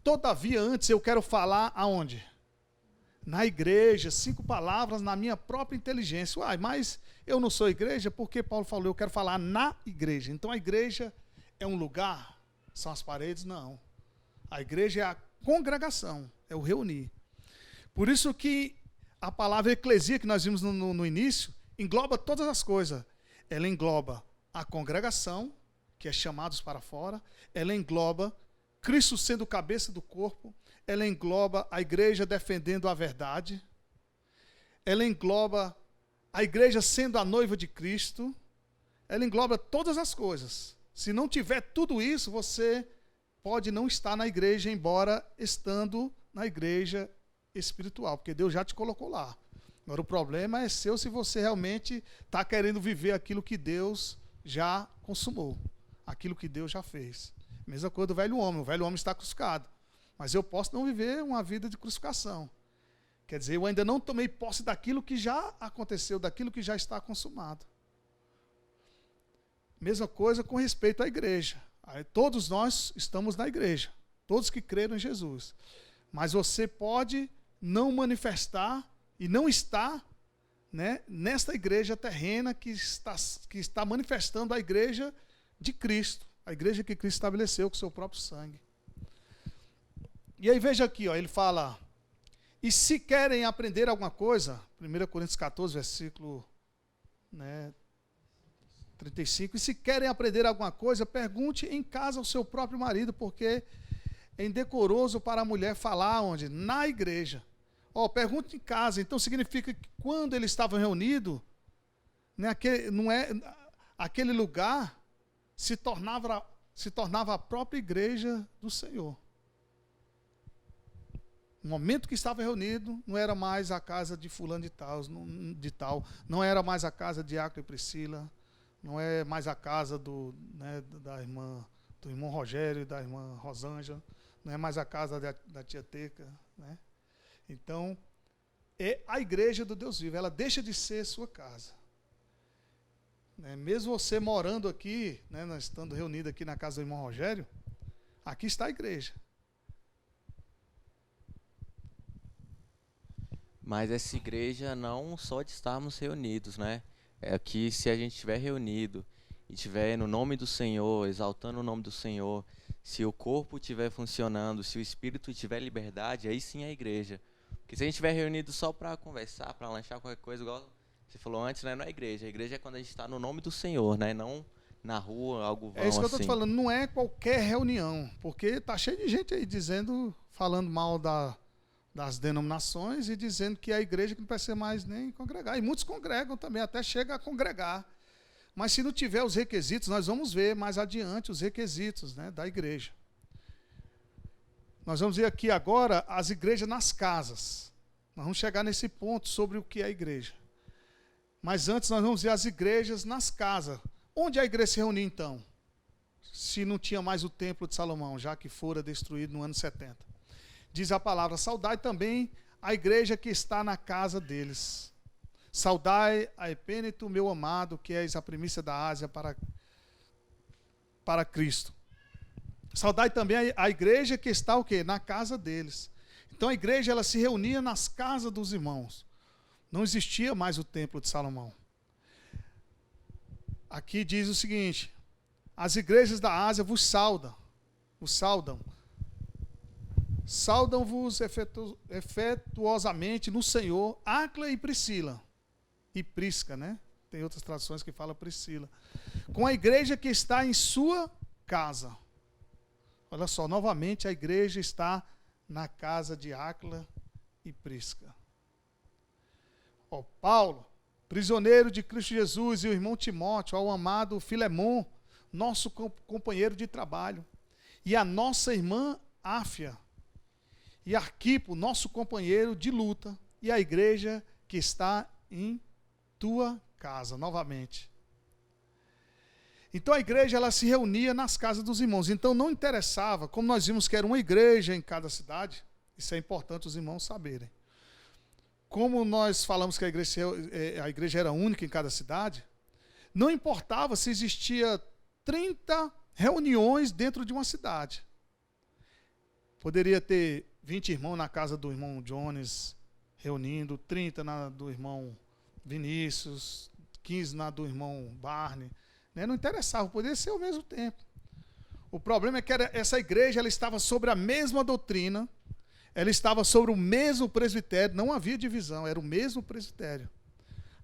Todavia, antes eu quero falar aonde? Na igreja, 5 palavras na minha própria inteligência. Uai, mas eu não sou igreja? Porque Paulo falou, eu quero falar na igreja. Então a igreja é um lugar? São as paredes? Não. A igreja é a congregação, é o reunir. Por isso que a palavra eclesia, que nós vimos no início, engloba todas as coisas. Ela engloba a congregação, que é chamados para fora. Ela engloba Cristo sendo o cabeça do corpo. Ela engloba a igreja defendendo a verdade. Ela engloba a igreja sendo a noiva de Cristo. Ela engloba todas as coisas. Se não tiver tudo isso, você pode não estar na igreja, embora estando na igreja espiritual, porque Deus já te colocou lá. Agora o problema é seu se você realmente está querendo viver aquilo que Deus já consumou, aquilo que Deus já fez. Mesma coisa do velho homem, o velho homem está crucificado, mas eu posso não viver uma vida de crucificação. Quer dizer, eu ainda não tomei posse daquilo que já aconteceu, daquilo que já está consumado. Mesma coisa com respeito à igreja. Todos nós estamos na igreja, todos que creram em Jesus. Mas você pode não manifestar e não estar, né, nesta igreja terrena que está manifestando a igreja de Cristo, a igreja que Cristo estabeleceu com o seu próprio sangue. E aí veja aqui, ó, ele fala, e se querem aprender alguma coisa, 1 Coríntios 14, versículo, né, 35, e se querem aprender alguma coisa, pergunte em casa ao seu próprio marido, porque é indecoroso para a mulher falar onde? Na igreja. Pergunte em casa. Então significa que quando eles estavam reunidos, né, aquele lugar se tornava a própria igreja do Senhor. No momento que estava reunido, não era mais a casa de fulano de tal, não era mais a casa de Diácono e Priscila, não é mais a casa do irmão Rogério e da irmã Rosângela, não é mais a casa da tia Teca, né? Então, é a igreja do Deus vivo, ela deixa de ser sua casa. Mesmo você morando aqui, né, nós estando reunidos aqui na casa do irmão Rogério, aqui está a igreja. Mas essa igreja não só de estarmos reunidos, né? É que se a gente estiver reunido e estiver no nome do Senhor, exaltando o nome do Senhor, se o corpo estiver funcionando, se o espírito tiver liberdade, aí sim é a igreja. Porque se a gente estiver reunido só para conversar, para lanchar qualquer coisa, igual você falou antes, né, não é igreja. A igreja é quando a gente está no nome do Senhor, né? Não na rua, algo vão É isso que eu assim. estou te falando, não é qualquer reunião, porque está cheio de gente aí falando mal das denominações e dizendo que é a igreja que não precisa mais nem congregar. E muitos congregam também, até chega a congregar. Mas se não tiver os requisitos, nós vamos ver mais adiante os requisitos, né, da igreja. Nós vamos ver aqui agora as igrejas nas casas. Nós vamos chegar nesse ponto sobre o que é a igreja. Mas antes nós vamos ver as igrejas nas casas. Onde a igreja se reunia então? Se não tinha mais o templo de Salomão, já que fora destruído no ano 70. Diz a palavra, saudai também a igreja que está na casa deles. Saudai a Epêneto, meu amado, que és a primícia da Ásia para Cristo. Saudai também a igreja que está o quê? Na casa deles. Então a igreja ela se reunia nas casas dos irmãos. Não existia mais o templo de Salomão. Aqui diz o seguinte, as igrejas da Ásia vos saudam. Saudam-vos efetuosamente no Senhor, Áquila e Priscila. E Prisca, né? Tem outras traduções que falam Priscila. Com a igreja que está em sua casa. Olha só, novamente a igreja está na casa de Áquila e Prisca. Ó, Paulo, prisioneiro de Cristo Jesus, e o irmão Timóteo, ao amado Filemon, nosso companheiro de trabalho, e a nossa irmã Áfia, e Arquipo, nosso companheiro de luta, e a igreja que está em tua casa, novamente. Então a igreja ela se reunia nas casas dos irmãos. Então não interessava, como nós vimos que era uma igreja em cada cidade, isso é importante os irmãos saberem. Como nós falamos que a igreja era única em cada cidade, não importava se existia 30 reuniões dentro de uma cidade. Poderia ter 20 irmãos na casa do irmão Jones reunindo, 30 na do irmão Vinícius, 15 na do irmão Barney. Não interessava, poderia ser ao mesmo tempo. O problema é que essa igreja ela estava sobre a mesma doutrina, ela estava sobre o mesmo presbitério, não havia divisão, era o mesmo presbitério.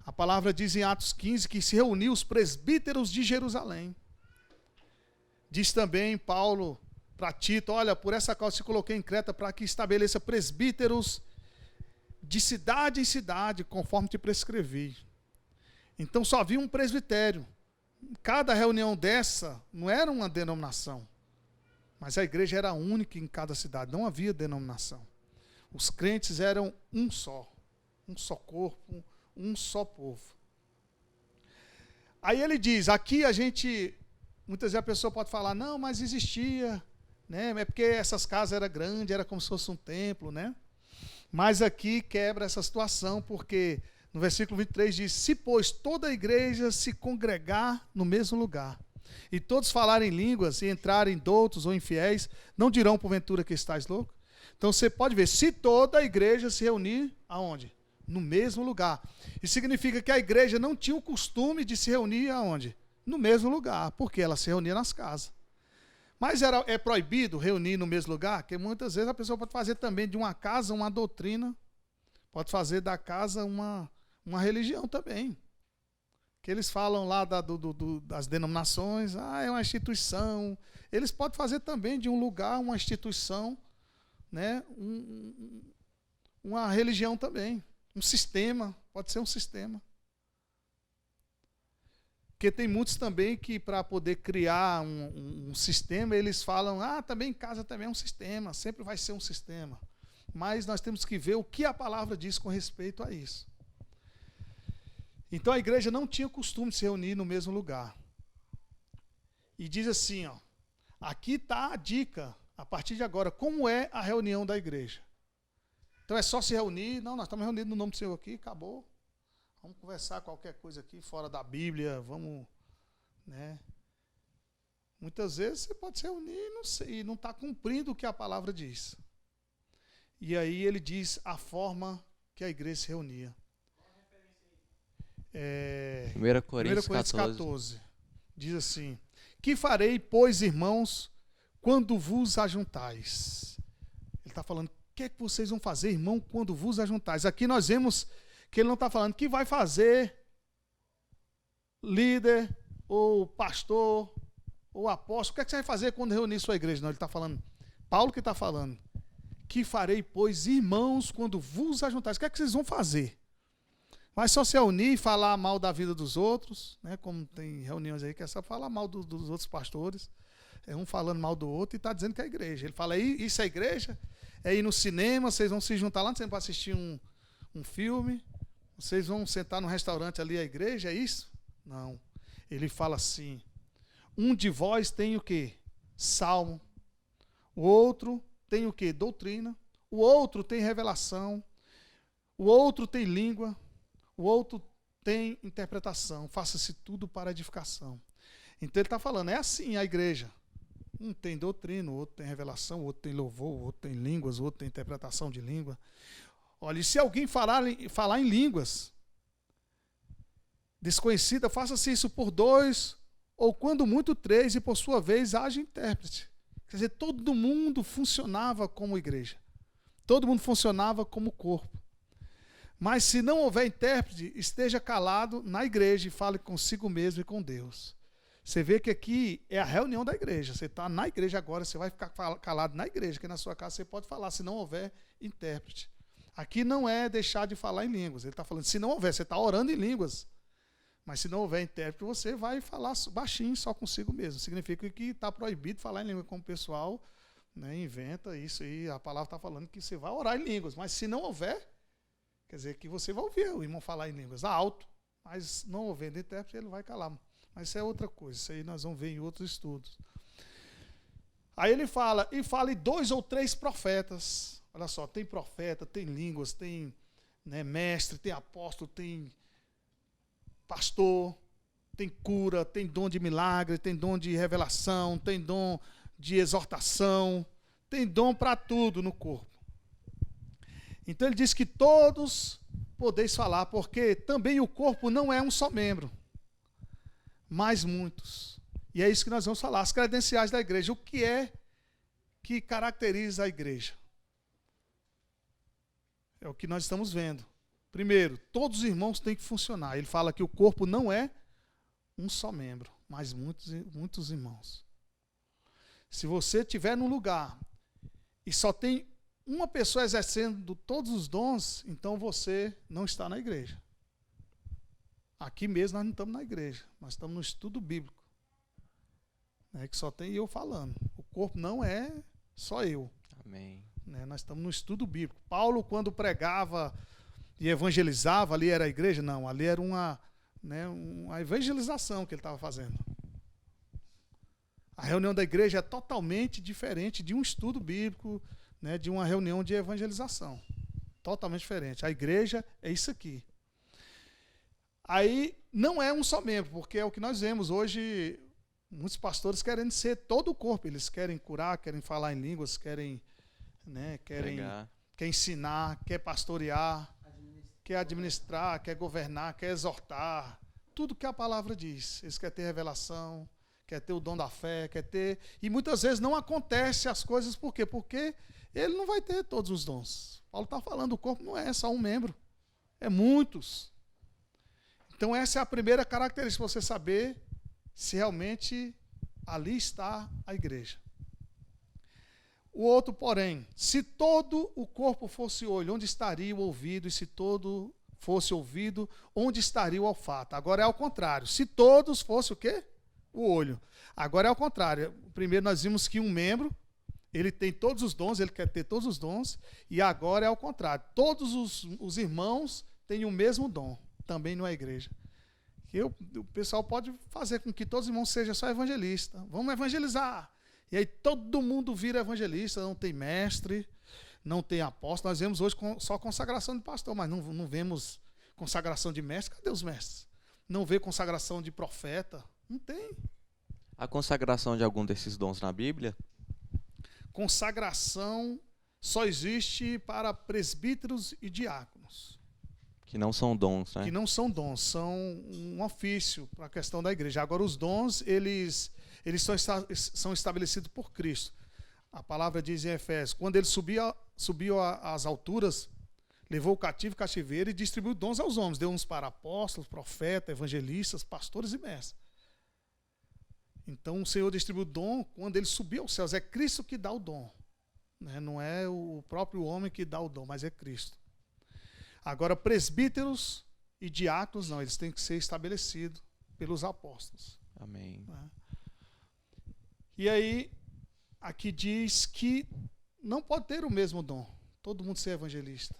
A palavra diz em Atos 15 que se reuniu os presbíteros de Jerusalém. Diz também Paulo para Tito, olha, por essa causa se coloquei em Creta para que estabeleça presbíteros de cidade em cidade, conforme te prescrevi. Então só havia um presbitério. Cada reunião dessa não era uma denominação, mas a igreja era única em cada cidade, não havia denominação. Os crentes eram um só corpo, um só povo. Aí ele diz, aqui a gente, muitas vezes a pessoa pode falar, não, mas existia, né? É porque essas casas eram grandes, era como se fosse um templo, né? Mas aqui quebra essa situação, porque no versículo 23 diz, se pois toda a igreja se congregar no mesmo lugar, e todos falarem línguas e entrarem doutos ou infiéis, não dirão porventura que estáis louco? Então você pode ver, se toda a igreja se reunir, aonde? No mesmo lugar. Isso significa que a igreja não tinha o costume de se reunir aonde? No mesmo lugar, porque ela se reunia nas casas. Mas é proibido reunir no mesmo lugar? Porque muitas vezes a pessoa pode fazer também de uma casa uma doutrina, pode fazer da casa uma religião também. Que eles falam lá das denominações, é uma instituição. Eles podem fazer também de um lugar uma instituição, né? Uma religião também. Um sistema, pode ser um sistema. Porque tem muitos também que para poder criar um sistema, eles falam, também em casa também é um sistema, sempre vai ser um sistema. Mas nós temos que ver o que a palavra diz com respeito a isso. Então a igreja não tinha o costume de se reunir no mesmo lugar. E diz assim, aqui está a dica, a partir de agora, como é a reunião da igreja. Então é só se reunir, não, nós estamos reunidos no nome do Senhor aqui, acabou. Vamos conversar qualquer coisa aqui fora da Bíblia, vamos, né? Muitas vezes você pode se reunir e não está cumprindo o que a palavra diz. E aí ele diz a forma que a igreja se reunia. 1 Coríntios 14. Diz assim, que farei, pois, irmãos, quando vos ajuntais? Ele está falando, o que é que vocês vão fazer, irmão, quando vos ajuntais? Aqui nós vemos que ele não está falando que vai fazer líder, ou pastor, ou apóstolo. O que é que você vai fazer quando reunir sua igreja? Não, ele está falando, Paulo que está falando, que farei, pois, irmãos, quando vos ajuntais? O que é que vocês vão fazer? Vai só se reunir e falar mal da vida dos outros, né? Como tem reuniões aí que é só falar mal dos outros pastores, um falando mal do outro e está dizendo que é a igreja. Ele fala, isso é igreja? É ir no cinema, vocês vão se juntar lá no cinema para assistir um filme, vocês vão sentar no restaurante ali, a igreja, é isso? Não. Ele fala assim, um de vós tem o quê? Salmo. O outro tem o quê? Doutrina. O outro tem revelação. O outro tem língua. O outro tem interpretação. Faça-se tudo para edificação. Então ele está falando, é assim a igreja. Um tem doutrina, o outro tem revelação, o outro tem louvor, o outro tem línguas, o outro tem interpretação de língua. Olha, e se alguém falar em línguas desconhecida, faça-se isso por 2, ou quando muito 3, e por sua vez haja intérprete. Quer dizer, todo mundo funcionava como igreja. Todo mundo funcionava como corpo. Mas se não houver intérprete, esteja calado na igreja e fale consigo mesmo e com Deus. Você vê que aqui é a reunião da igreja. Você está na igreja agora, você vai ficar calado na igreja, que na sua casa você pode falar, se não houver intérprete. Aqui não é deixar de falar em línguas. Ele está falando, se não houver, você está orando em línguas. Mas se não houver intérprete, você vai falar baixinho, só consigo mesmo. Significa que está proibido falar em língua, como o pessoal, né, inventa isso aí. A palavra está falando que você vai orar em línguas. Mas se não houver, quer dizer que você vai ouvir o irmão falar em línguas alto. Mas não havendo intérprete, ele vai calar. Mas isso é outra coisa. Isso aí nós vamos ver em outros estudos. Aí ele fala, e fala em 2 ou 3 profetas. Olha só, tem profeta, tem línguas, tem, né, mestre, tem apóstolo, tem pastor, tem cura, tem dom de milagre, tem dom de revelação, tem dom de exortação, tem dom para tudo no corpo. Então ele diz que todos podeis falar, porque também o corpo não é um só membro, mas muitos. E é isso que nós vamos falar, as credenciais da igreja. O que é que caracteriza a igreja? É o que nós estamos vendo. Primeiro, todos os irmãos têm que funcionar. Ele fala que o corpo não é um só membro, mas muitos irmãos. Se você estiver num lugar e só tem uma pessoa exercendo todos os dons, então você não está na igreja. Aqui mesmo nós não estamos na igreja, nós estamos no estudo bíblico. Que só tem eu falando. O corpo não é só eu. Amém. Nós estamos no estudo bíblico. Paulo, quando pregava e evangelizava, ali era a igreja? Não, ali era uma evangelização que ele estava fazendo. A reunião da igreja é totalmente diferente de um estudo bíblico, né, de uma reunião de evangelização. Totalmente diferente. A igreja é isso aqui. Aí não é um só membro, porque é o que nós vemos hoje. Muitos pastores querem ser todo o corpo. Eles querem curar, querem falar em línguas, quer ensinar, quer pastorear, quer administrar, quer governar, quer exortar. Tudo que a palavra diz. Eles querem ter revelação, quer ter o dom da fé, quer ter... E muitas vezes não acontece as coisas, por quê? Porque ele não vai ter todos os dons. Paulo está falando, o corpo não é só um membro, é muitos. Então essa é a primeira característica, para você saber se realmente ali está a igreja. O outro, porém, se todo o corpo fosse olho, onde estaria o ouvido? E se todo fosse ouvido, onde estaria o olfato? Agora é ao contrário. Se todos fosse o quê? O olho. Agora é ao contrário. Primeiro nós vimos que um membro, ele tem todos os dons, ele quer ter todos os dons, e agora é ao contrário. Todos os irmãos têm o mesmo dom, também não é igreja. O pessoal pode fazer com que todos os irmãos sejam só evangelistas. Vamos evangelizar. E aí todo mundo vira evangelista, não tem mestre, não tem apóstolo. Nós vemos hoje só consagração de pastor, mas não vemos consagração de mestre. Cadê os mestres? Não vê consagração de profeta. Não tem. A consagração de algum desses dons na Bíblia? Consagração só existe para presbíteros e diáconos. Que não são dons, né? Que não são dons, são um ofício para a questão da igreja. Agora, os dons, eles são estabelecidos por Cristo. A palavra diz em Efésios, quando ele subiu às alturas, levou o cativeiro e distribuiu dons aos homens. Deu uns para apóstolos, profetas, evangelistas, pastores e mestres. Então, o Senhor distribui o dom quando ele subiu aos céus. É Cristo que dá o dom. Não é o próprio homem que dá o dom, mas é Cristo. Agora, presbíteros e diáconos, não, eles têm que ser estabelecidos pelos apóstolos. Amém. E aí, aqui diz que não pode ter o mesmo dom, todo mundo ser evangelista.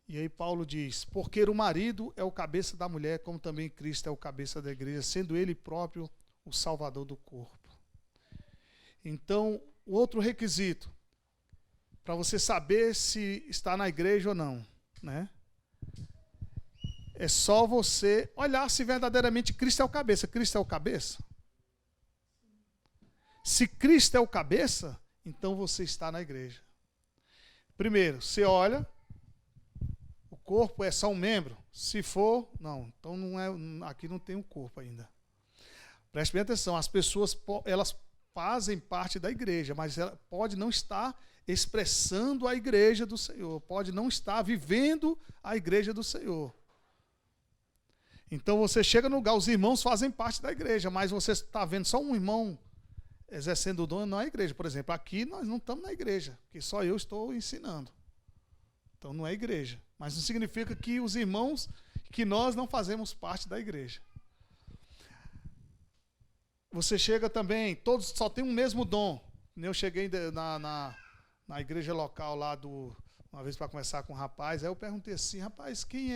E aí Paulo diz, porque o marido é o cabeça da mulher, como também Cristo é o cabeça da igreja, sendo ele próprio o salvador do corpo. Então, o outro requisito, para você saber se está na igreja ou não, né? É só você olhar se verdadeiramente Cristo é o cabeça. Cristo é o cabeça? Se Cristo é o cabeça, então você está na igreja. Primeiro, você olha, o corpo é só um membro? Se for, não. Então não é, aqui não tem um corpo ainda. Preste bem atenção, as pessoas elas fazem parte da igreja, mas ela pode não estar expressando a igreja do Senhor, pode não estar vivendo a igreja do Senhor. Então você chega no lugar, os irmãos fazem parte da igreja, mas você está vendo só um irmão exercendo o dom, não é a igreja. Por exemplo, aqui nós não estamos na igreja, porque só eu estou ensinando. Então não é igreja. Mas não significa que os irmãos, que nós não fazemos parte da igreja. Você chega também, todos só têm um mesmo dom. Eu cheguei na igreja local lá, uma vez para conversar com um rapaz, aí eu perguntei assim, rapaz, quem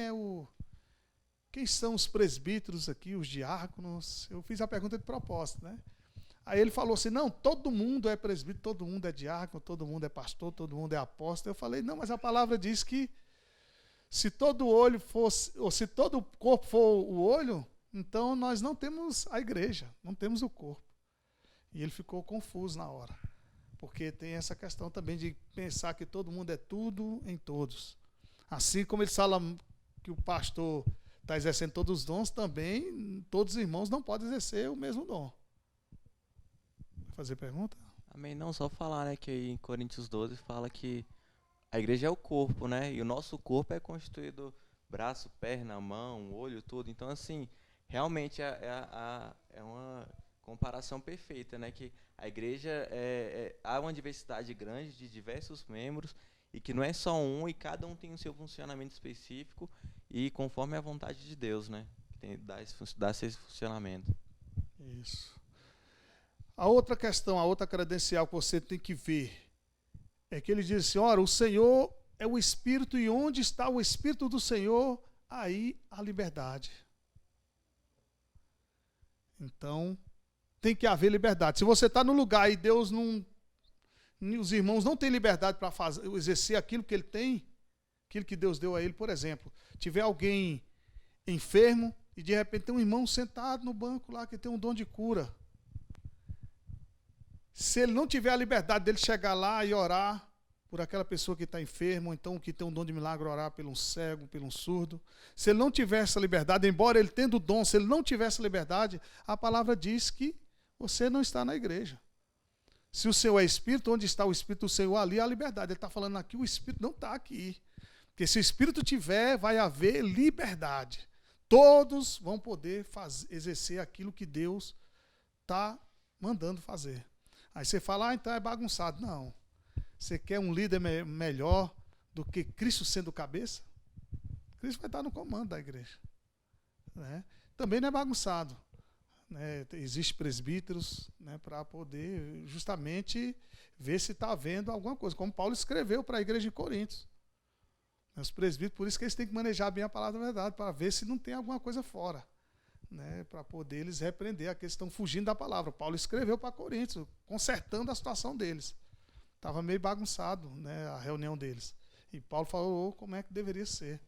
são os presbíteros aqui, os diáconos? Eu fiz a pergunta de propósito, né? Aí ele falou assim, não, todo mundo é presbítero, todo mundo é diácono, todo mundo é pastor, todo mundo é apóstolo. Eu falei, não, mas a palavra diz que se todo olho fosse, ou se todo o corpo for o olho, então nós não temos a igreja, não temos o corpo. E ele ficou confuso na hora, porque tem essa questão também de pensar que todo mundo é tudo em todos. Assim como ele fala que o pastor está exercendo todos os dons, também todos os irmãos não podem exercer o mesmo dom. Fazer pergunta? Amém. Não, só falar, né, que aí em Coríntios 12 fala que a igreja é o corpo, né? E o nosso corpo é constituído braço, perna, mão, olho, tudo. Então, assim, realmente é uma comparação perfeita, né? Que a igreja há uma diversidade grande de diversos membros e que não é só um e cada um tem o seu funcionamento específico e conforme a vontade de Deus, né? Que dá esse funcionamento. Isso. A outra questão, a outra credencial que você tem que ver é que ele diz assim, ora, o Senhor é o Espírito e onde está o Espírito do Senhor, aí a liberdade. Então, tem que haver liberdade. Se você está no lugar e Deus não... Os irmãos não têm liberdade para exercer aquilo que ele tem, aquilo que Deus deu a ele, por exemplo, tiver alguém enfermo e de repente tem um irmão sentado no banco lá que tem um dom de cura. Se ele não tiver a liberdade dele chegar lá e orar por aquela pessoa que está enferma, ou então que tem um dom de milagre, orar pelo um cego, pelo um surdo, se ele não tiver essa liberdade, embora ele tendo o dom, se ele não tiver essa liberdade, a palavra diz que você não está na igreja. Se o Senhor é Espírito, onde está o Espírito do Senhor, ali há a liberdade. Ele está falando aqui, o Espírito não está aqui. Porque se o Espírito tiver, vai haver liberdade. Todos vão poder exercer aquilo que Deus está mandando fazer. Aí você fala, então é bagunçado. Não. Você quer um líder melhor do que Cristo sendo cabeça? Cristo vai estar no comando da igreja. Né? Também não é bagunçado. Né? Existem presbíteros, né, para poder justamente ver se está havendo alguma coisa. Como Paulo escreveu para a igreja de Coríntios. Os presbíteros, por isso que eles têm que manejar bem a palavra da verdade, para ver se não tem alguma coisa fora. Né, para poder eles repreender aqueles que estão fugindo da palavra. Paulo escreveu para Coríntios, consertando a situação deles. Estava meio bagunçado, né, a reunião deles. E Paulo falou como é que deveria ser.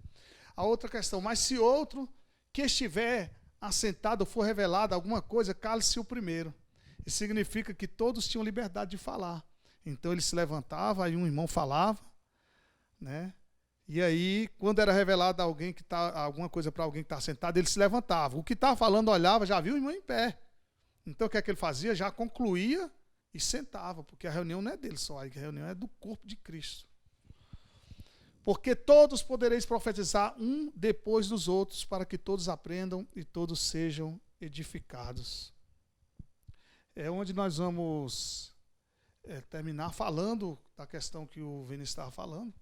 A outra questão, mas se outro que estiver assentado ou for revelado alguma coisa, cale-se o primeiro. Isso significa que todos tinham liberdade de falar. Então ele se levantava, aí um irmão falava, né? E aí, quando era revelado alguma coisa para alguém que estava sentado, ele se levantava. O que estava falando olhava, já viu o irmão em pé. Então o que é que ele fazia? Já concluía e sentava, porque a reunião não é dele só, a reunião é do corpo de Cristo. Porque todos podereis profetizar um depois dos outros, para que todos aprendam e todos sejam edificados. É onde nós vamos terminar falando da questão que o Vinícius estava falando,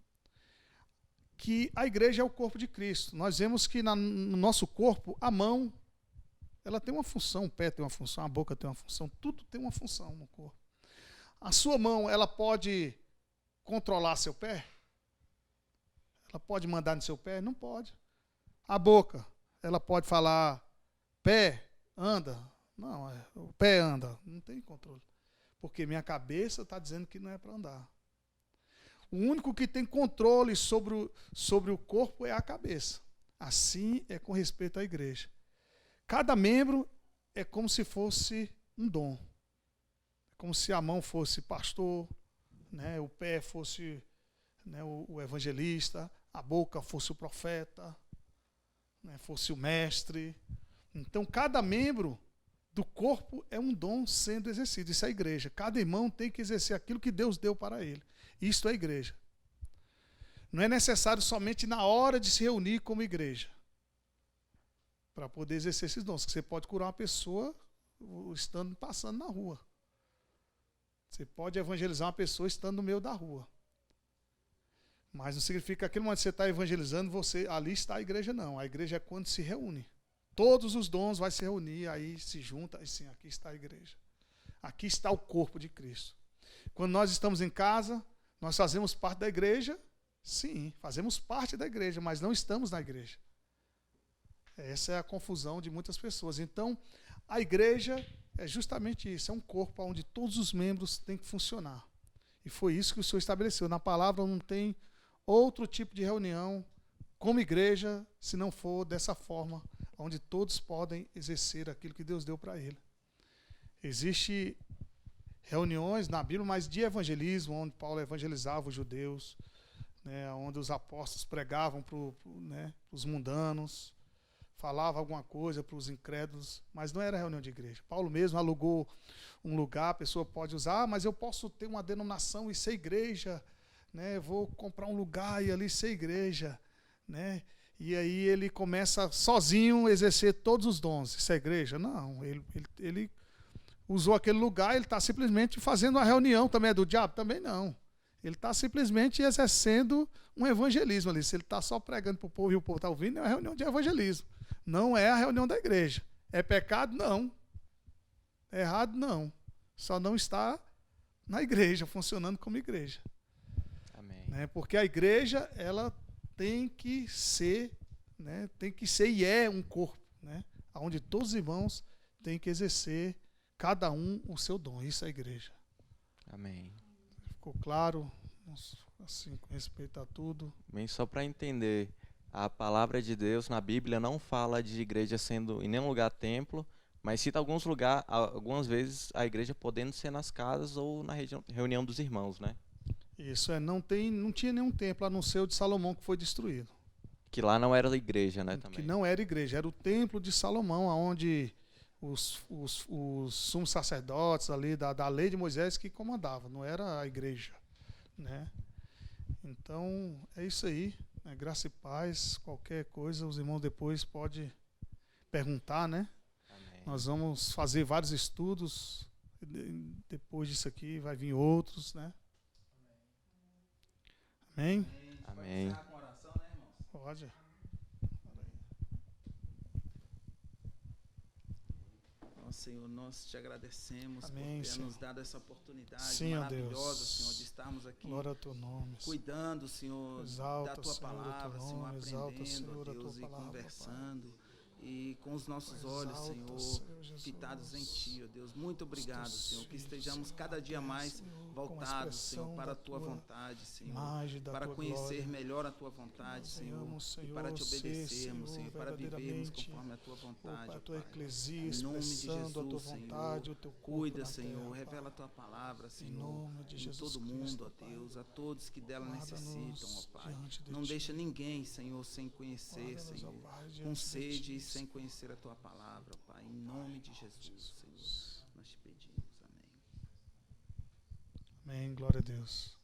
que a igreja é o corpo de Cristo. Nós vemos que no nosso corpo, a mão, ela tem uma função, o pé tem uma função, a boca tem uma função, tudo tem uma função no corpo. A sua mão, ela pode controlar seu pé? Ela pode mandar no seu pé? Não pode. A boca, ela pode falar, pé, anda? Não, o pé anda, não tem controle. Porque minha cabeça está dizendo que não é para andar. O único que tem controle sobre o corpo é a cabeça. Assim é com respeito à igreja. Cada membro é como se fosse um dom. É como se a mão fosse pastor, né, o pé fosse, né, o evangelista, a boca fosse o profeta, né, fosse o mestre. Então, cada membro do corpo é um dom sendo exercido. Isso é a igreja. Cada irmão tem que exercer aquilo que Deus deu para ele. Isto é a igreja. Não é necessário somente na hora de se reunir como igreja, para poder exercer esses dons. Você pode curar uma pessoa passando na rua. Você pode evangelizar uma pessoa estando no meio da rua. Mas não significa que aquele momento que você está evangelizando, ali está a igreja, não. A igreja é quando se reúne. Todos os dons vai se reunir, aí se junta, e sim, aqui está a igreja. Aqui está o corpo de Cristo. Quando nós estamos em casa, nós fazemos parte da igreja, sim, fazemos parte da igreja, mas não estamos na igreja. Essa é a confusão de muitas pessoas. Então, a igreja é justamente isso, é um corpo onde todos os membros têm que funcionar. E foi isso que o Senhor estabeleceu. Na palavra não tem outro tipo de reunião como igreja, se não for dessa forma, onde todos podem exercer aquilo que Deus deu para ele. Existem reuniões na Bíblia, mas de evangelismo, onde Paulo evangelizava os judeus, né, onde os apóstolos pregavam para os mundanos, falava alguma coisa para os incrédulos, mas não era reunião de igreja. Paulo mesmo alugou um lugar, a pessoa pode usar, mas eu posso ter uma denominação e ser igreja, né? Vou comprar um lugar e ali ser igreja, né? E aí ele começa sozinho a exercer todos os dons. Isso é igreja? Não, ele usou aquele lugar, ele está simplesmente fazendo uma reunião, também é do diabo? Também não. Ele está simplesmente exercendo um evangelismo ali. Se ele está só pregando para o povo e o povo está ouvindo, é uma reunião de evangelismo. Não é a reunião da igreja. É pecado? Não. É errado? Não. Só não está na igreja, funcionando como igreja. Amém. Né? Porque a igreja, ela tem que ser, né? Tem que ser e é um corpo, né? Onde todos os irmãos têm que exercer, cada um, o seu dom. Isso é a igreja. Amém. Ficou claro? Assim, com respeito a tudo. Bem, só para entender, a palavra de Deus na Bíblia não fala de igreja sendo em nenhum lugar templo, mas cita alguns lugares, algumas vezes a igreja podendo ser nas casas ou na reunião dos irmãos, né? Isso não tinha nenhum templo a não ser o de Salomão que foi destruído. Que lá não era igreja, né? Também. Que não era igreja, era o templo de Salomão, onde os sumos sacerdotes ali da lei de Moisés que comandavam, não era a igreja, né? Então é isso aí, né? Graça e paz. Qualquer coisa os irmãos depois podem perguntar, né? Amém. Nós vamos fazer vários estudos, depois disso aqui vai vir outros, né? Amém? Amém. Pode. Senhor, nós te agradecemos. Amém, por ter Senhor. nos dado essa oportunidade Sim, ó maravilhosa, Deus. Senhor, de estarmos aqui Glória ao teu nome. cuidando, Senhor, Exalta, da tua Senhor, o teu palavra, Senhor, nome, exalta, aprendendo, Senhor, ó a tua Deus, e palavra, conversando. E com os nossos olhos, Exalta, Senhor, Senhor Jesus. fitados em Ti, ó Deus. Muito obrigado, Os teus Senhor, que filhos, estejamos Senhor, cada dia mais Senhor, com a voltados, Senhor, expressão para da a Tua tua vontade, Senhor. imagem, da Para tua conhecer glória. melhor a Tua vontade, Senhor. Venhamos, E para Te Senhor, obedecermos, ser, Senhor, para vivermos verdadeiramente, conforme a Tua vontade, a ó tua Pai. eclesia, Em nome de expressando a tua Jesus, vontade, Senhor, o teu corpo cuida, na Senhor, terra, revela a Pai. Tua palavra, Em Senhor, nome de em Jesus todo Cristo, mundo, ó Pai. Deus, a todos que dela Guarda-nos necessitam, ó Pai. diante de Não Ti. deixa ninguém, Senhor, sem conhecer, Guarda-nos, ó Senhor, Pai, diante com de sede e Ti, sem Senhor. conhecer a Tua palavra, ó Pai. Em nome de Jesus, Senhor, nós te pedimos. Amém. Amém, glória a Deus.